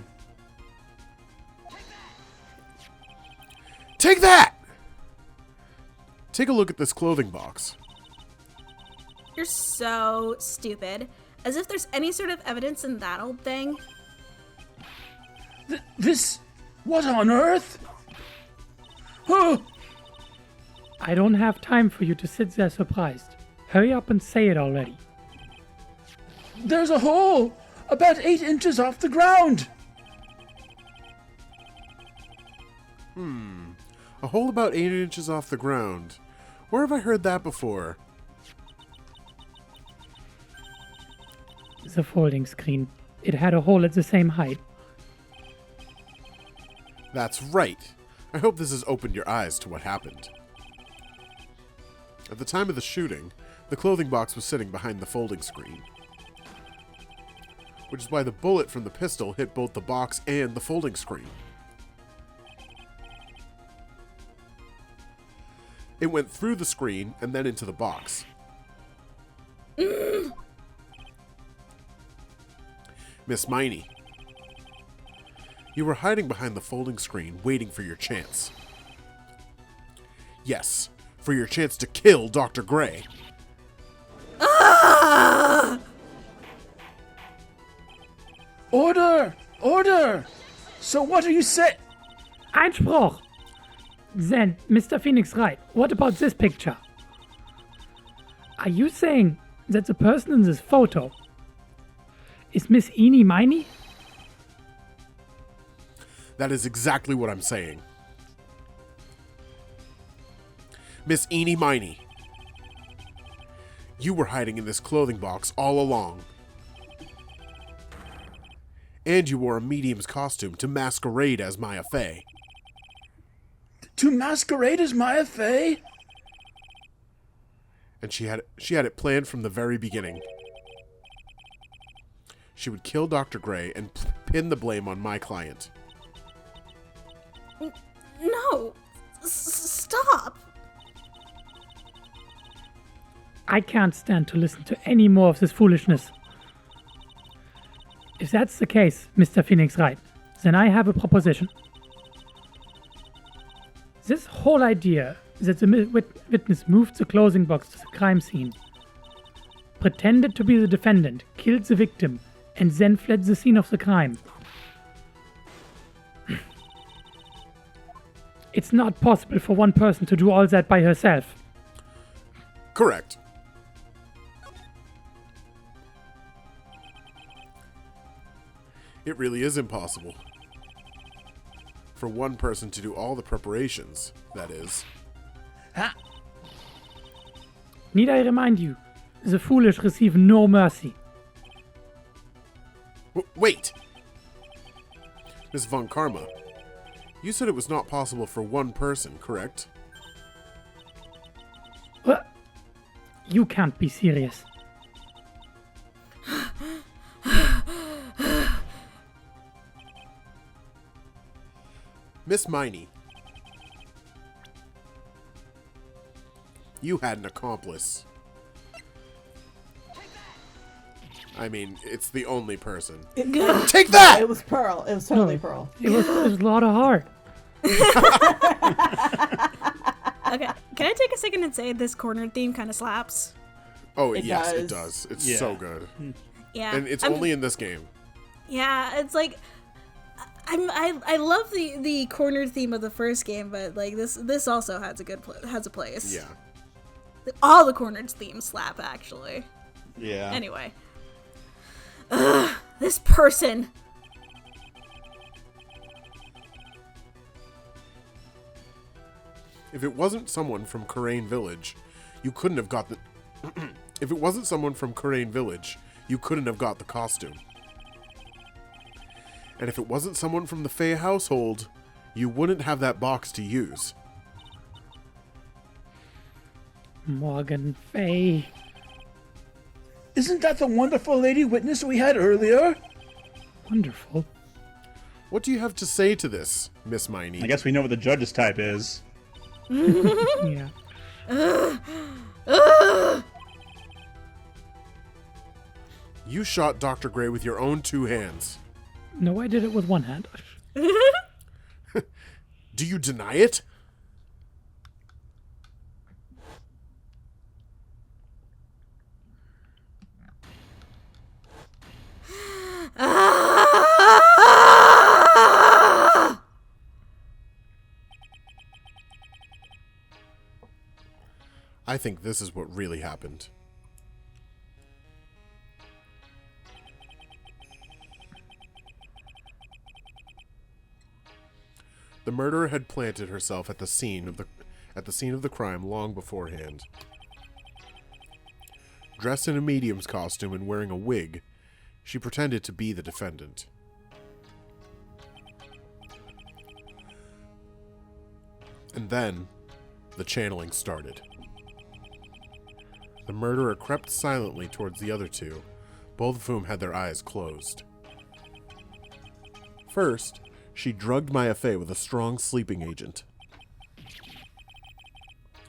Take that! Take a look at this clothing box. You're so stupid. As if there's any sort of evidence in that old thing. This... What on earth? Oh! I don't have time for you to sit there surprised. Hurry up and say it already. There's a hole! About 8 inches off the ground! A hole about 8 inches off the ground. Where have I heard that before? The folding screen. It had a hole at the same height. That's right. I hope this has opened your eyes to what happened. At the time of the shooting, the clothing box was sitting behind the folding screen. Which is why the bullet from the pistol hit both the box and the folding screen. It went through the screen and then into the box. Miss Miney, you were hiding behind the folding screen waiting for your chance. Yes, for your chance to kill Dr. Gray. Order! Order! So what are you saying? Einspruch! Then, Mr. Phoenix Wright, what about this picture? Are you saying that the person in this photo is Miss Miney? That is exactly what I'm saying. Miss Miney, you were hiding in this clothing box all along. And you wore a medium's costume to masquerade as Maya Fey. To masquerade as Maya Fey? And she had it planned from the very beginning. she would kill Dr. Gray and pin the blame on my client. No. Stop. I can't stand to listen to any more of this foolishness. If that's the case, Mr. Phoenix Wright, then I have a proposition. This whole idea that the witness moved the clothing box to the crime scene, pretended to be the defendant, killed the victim, and then fled the scene of the crime. It's not possible for one person to do all that by herself. Correct. It really is impossible. For one person to do all the preparations, that is. Need I remind you, the foolish receive no mercy. Wait! Miss Von Karma, you said it was not possible for one person, correct? What? You can't be serious. Miss Miney, you had an accomplice. I mean, it's the only person. Take that! It was Pearl. It was totally Pearl. It was Lotta Hart. Okay, can I take a second and say this corner theme kind of slaps? Oh, It yes, it does. does. It's Yeah. so good. Yeah. And it's only in this game. Yeah, it's like I love the corner theme of the first game, but like this also has a place. Yeah. All the cornered themes slap actually. Yeah. Anyway. Ugh, this person. If it wasn't someone from Karain Village, you couldn't have got the... If it wasn't someone from Karain Village, you couldn't have got the costume. And if it wasn't someone from the Fae household, you wouldn't have that box to use. Morgan Fay. Isn't that the wonderful lady witness we had earlier? Wonderful. What do you have to say to this, Miss Miney? I guess we know what the judge's type is. Yeah. You shot Dr. Gray with your own 2 hands. No, I did it with one hand. Do you deny it? I think this is what really happened. The murderer had planted herself at the scene of the crime long beforehand. Dressed in a medium's costume and wearing a wig, she pretended to be the defendant. And then, the channeling started. The murderer crept silently towards the other 2, both of whom had their eyes closed. First, she drugged Maya Fey with a strong sleeping agent.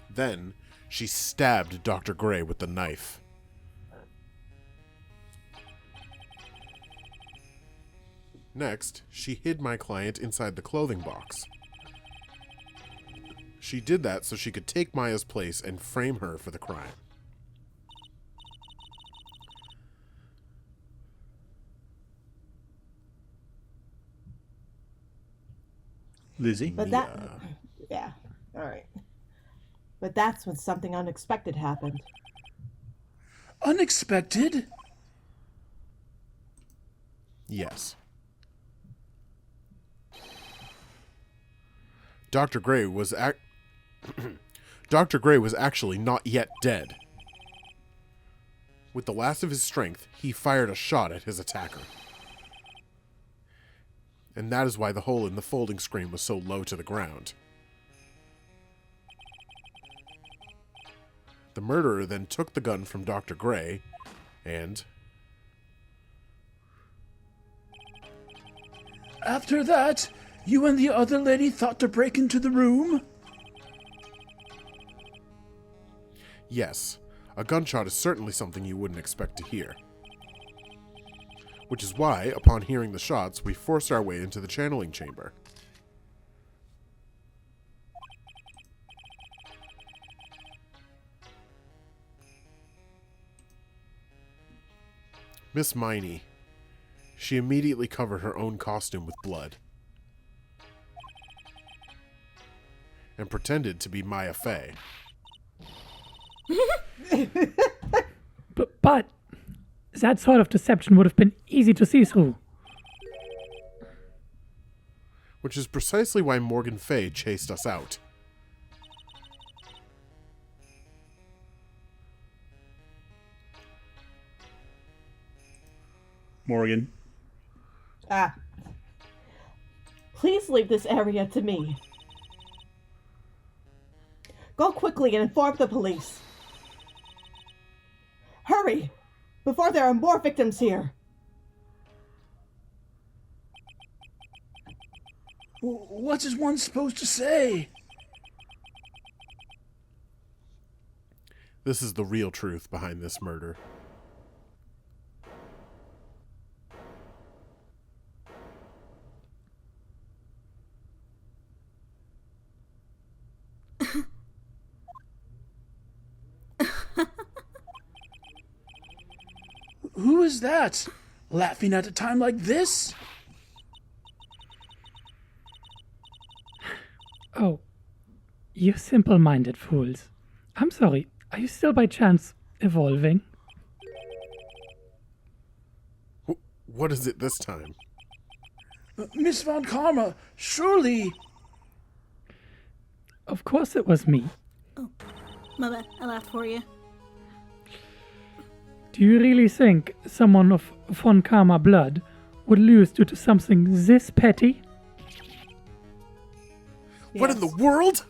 Then, she stabbed Dr. Gray with the knife. Next, she hid my client inside the clothing box. She did that so she could take Maya's place and frame her for the crime. Lizzie? But that, yeah, all right. But that's when something unexpected happened. Unexpected? Yes. Dr. Gray was Dr. Gray was actually not yet dead. With the last of his strength, he fired a shot at his attacker. And that is why the hole in the folding screen was so low to the ground. The murderer then took the gun from Dr. Gray and After that, you and the other lady thought to break into the room? Yes, a gunshot is certainly something you wouldn't expect to hear. Which is why, upon hearing the shots, we forced our way into the channeling chamber. Miss Miney. She immediately covered her own costume with blood. And pretended to be Maya Fey. But that sort of deception would have been easy to see through. Which is precisely why Morgan Fay chased us out. Morgan. Please leave this area to me. Go quickly and inform the police. Hurry! Before there are more victims here. What is one supposed to say? This is the real truth behind this murder. Who is that? Laughing at a time like this? Oh, you simple-minded fools. I'm sorry, are you still by chance evolving? What is it this time? Miss Von Karma, surely... Of course it was me. Oh, my bad. I laughed for you. Do you really think someone of Von Karma blood would lose due to something this petty? What in the world?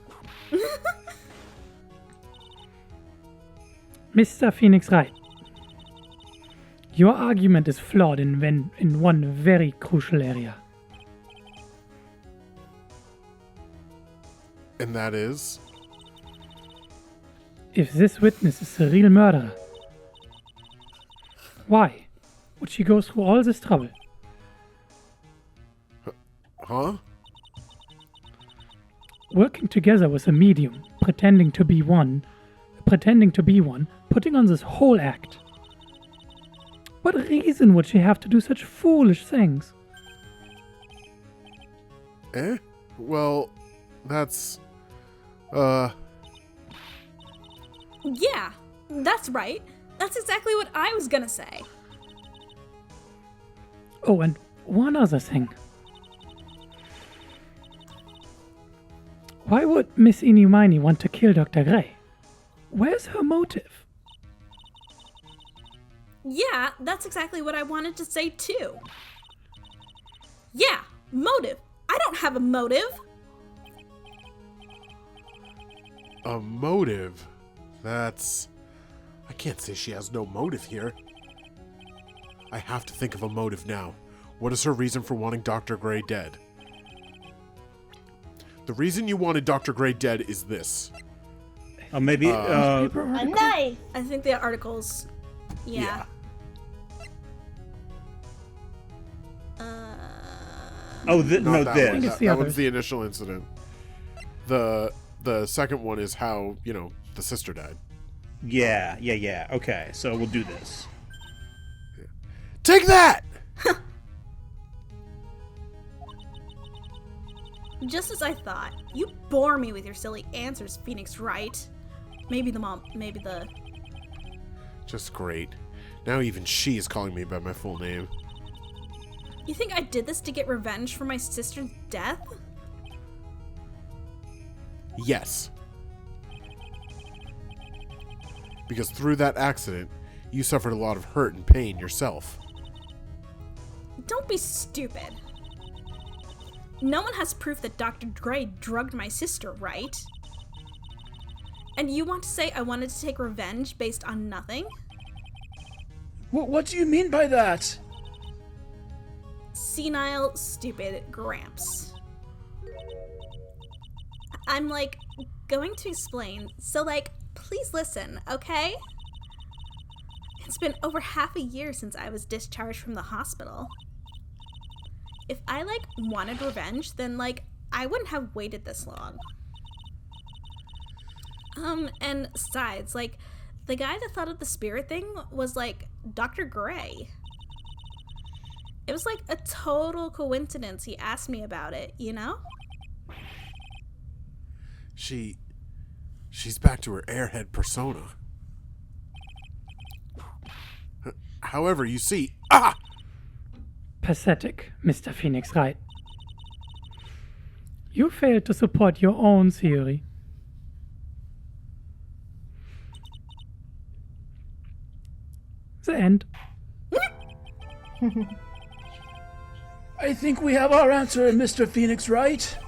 Mr. Phoenix Wright, your argument is flawed in one very crucial area. And that is? If this witness is the real murderer, why would she go through all this trouble? Huh? Working together with a medium, pretending to be one, putting on this whole act. What reason would she have to do such foolish things? Well, that's... Yeah, that's right. That's exactly what I was gonna say. Oh, and one other thing. Why would Miss Miney want to kill Dr. Gray? Where's her motive? Yeah, that's exactly what I wanted to say too. Yeah, motive. I don't have a motive. A motive? That's... I can't say she has no motive here. I have to think of a motive now. What is her reason for wanting Dr. Gray dead? The reason you wanted Dr. Gray dead is this. Maybe, A knife! I think the articles. Yeah. no, Not that this. one. It's the That others. one's the initial incident. The second one is how, the sister died. Yeah. Okay, so we'll do this. Take that! Just as I thought. You bore me with your silly answers, Phoenix Wright. Maybe the... Just great. Now even she is calling me by my full name. You think I did this to get revenge for my sister's death? Yes. Because through that accident, you suffered a lot of hurt and pain yourself. Don't be stupid. No one has proof that Dr. Gray drugged my sister, right? And you want to say I wanted to take revenge based on nothing? What do you mean by that? senile, stupid Gramps. I'm, like, going to explain, so, like, please listen, okay? It's been over half a year since I was discharged from the hospital. If I, like, wanted revenge, then, like, I wouldn't have waited this long. And besides, like, the guy that thought of the spirit thing was, like, Dr. Gray. It was, like, a total coincidence he asked me about it, you know? She's back to her airhead persona. However, you see... Pathetic, Mr. Phoenix Wright. You failed to support your own theory. The end. I think we have our answer, Mr. Phoenix Wright.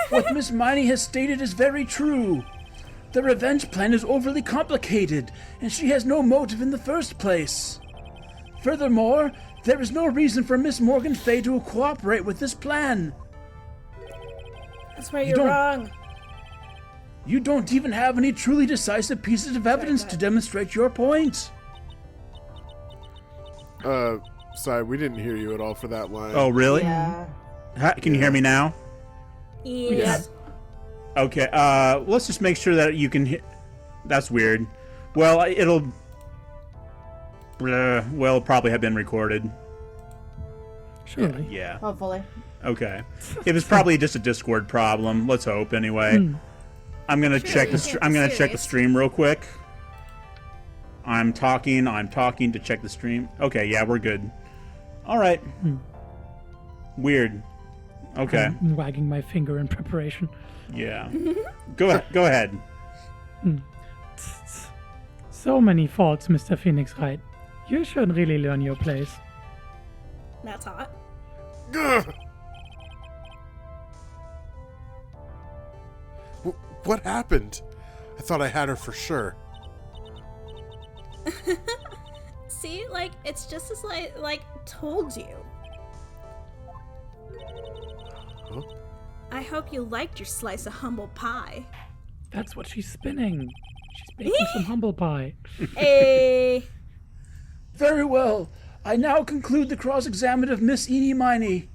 What Miss Miney has stated is very true. The revenge plan is overly complicated, and she has no motive in the first place. Furthermore, there is no reason for Miss Morgan Fay to cooperate with this plan. That's where you're wrong. You don't even have any truly decisive pieces of evidence to demonstrate your point. Sorry, we didn't hear you at all for that line. Oh, really? Yeah. Can you hear me now? Yes. Okay, let's just make sure that you can hear. That's weird. Well, it'll probably have been recorded. Surely. Yeah. Hopefully. Okay. It was probably just a Discord problem. Let's hope anyway. I'm gonna check the stream real quick. I'm talking to check the stream. Okay, yeah, we're good. All right. Weird. Okay. I'm wagging my finger in preparation. Yeah. Go ahead. So many faults, Mr. Phoenix Wright. You should really learn your place. That's hot. What happened? I thought I had her for sure. See, like, it's just as I, like, told you. Huh? I hope you liked your slice of humble pie. That's what she's spinning. She's baking some humble pie. Hey. Very well. I now conclude the cross-examination of Miss Eenie Miney.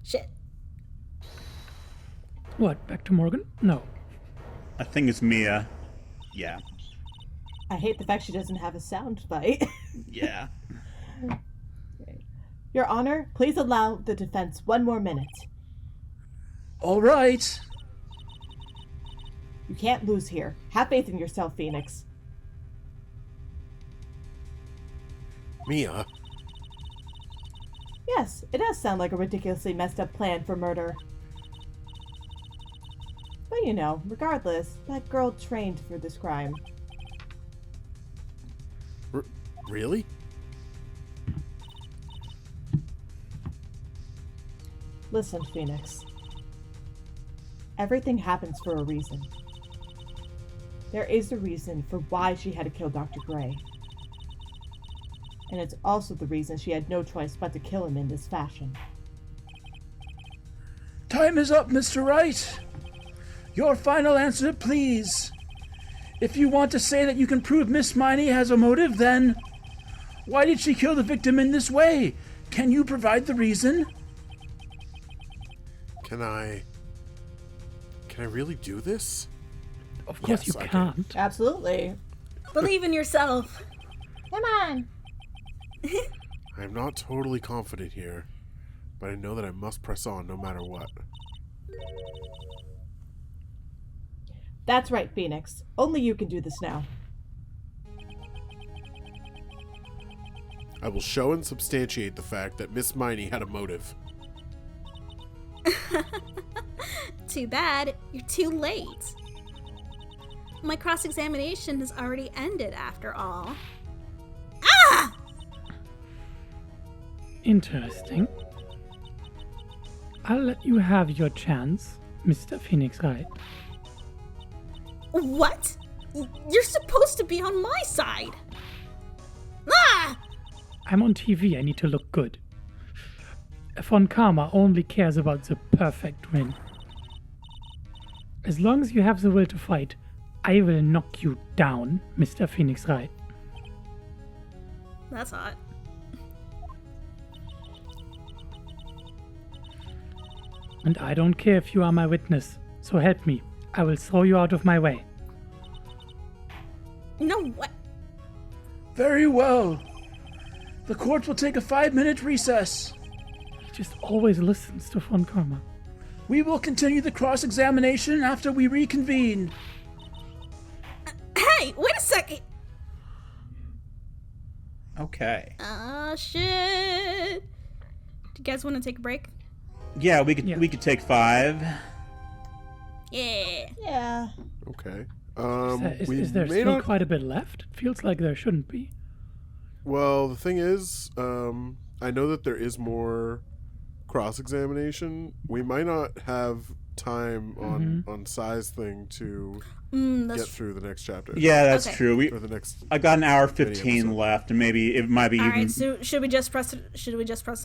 Shit. What, back to Morgan? No. I think it's Mia. Yeah. I hate the fact she doesn't have a sound bite. Yeah. Your Honor, please allow the defense 1 more minute. All right. You can't lose here. Have faith in yourself, Phoenix. Mia? Yes, it does sound like a ridiculously messed up plan for murder. But you know, regardless, that girl trained for this crime. Really? Listen, Phoenix. Everything happens for a reason. There is a reason for why she had to kill Dr. Gray. And it's also the reason she had no choice but to kill him in this fashion. Time is up, Mr. Wright. Your final answer, please. If you want to say that you can prove Miss Miney has a motive, then why did she kill the victim in this way? Can you provide the reason? Can I really do this? Of course Yes, you I can't. Absolutely. Believe in yourself. Come on. I'm not totally confident here, but I know that I must press on no matter what. That's right, Phoenix. Only you can do this now. I will show and substantiate the fact that Miss Miney had a motive. Too bad. You're too late. My cross-examination has already ended, after all. Ah! Interesting. I'll let you have your chance, Mr. Phoenix Wright. What? You're supposed to be on my side. Ah! I'm on TV, I need to look good. Von Karma only cares about the perfect win. As long as you have the will to fight, I will knock you down, Mr. Phoenix Wright. That's hot. And I don't care if you are my witness, so help me. I will throw you out of my way. No, what? Very well. The court will take a 5-minute recess. He just always listens to Von Karma. We will continue the cross-examination after we reconvene. Hey, wait a second. Okay. Oh, shit. Do you guys want to take a break? Yeah, we could take 5. Yeah. Yeah. Okay. Is there still quite a bit left? It feels like there shouldn't be. Well, the thing is, I know that there is more cross-examination. We might not have time on size thing to get through the next chapter. Yeah, that's Okay. true. Or the next. I got an hour 15 episode. left, and maybe it might be All even. right, so should we just press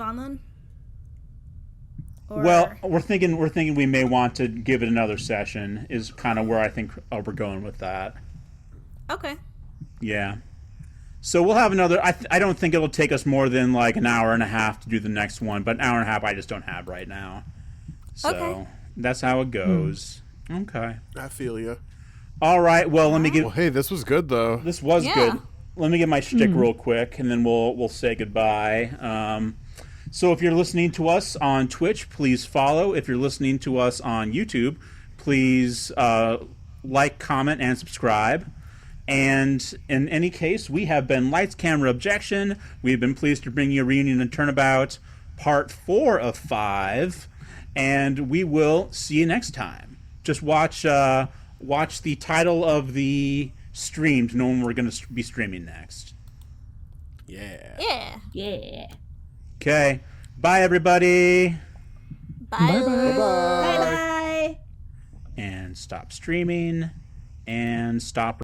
on then? Or... Well, we're thinking we may want to give it another session. Is kind of where I think we're going with that. Okay. Yeah. So we'll have another. I don't think it'll take us more than like an hour and a half to do the next one, but an hour and a half I just don't have right now. So Okay. that's how it goes. Okay. I feel ya. All right. Well, let me get. Well, hey, this was good though. This was Yeah. good. Let me get my shtick real quick, and then we'll say goodbye. So if you're listening to us on Twitch, please follow. If you're listening to us on YouTube, please like, comment, and subscribe. And in any case, we have been Lights, Camera, Objection. We've been pleased to bring you a reunion and turnabout, part 4 of 5. And we will see you next time. Just watch the title of the stream to know when we're going to be streaming next. Yeah. Yeah. Yeah. Okay. Bye, everybody. Bye. Bye. Bye bye. And stop streaming. And stop.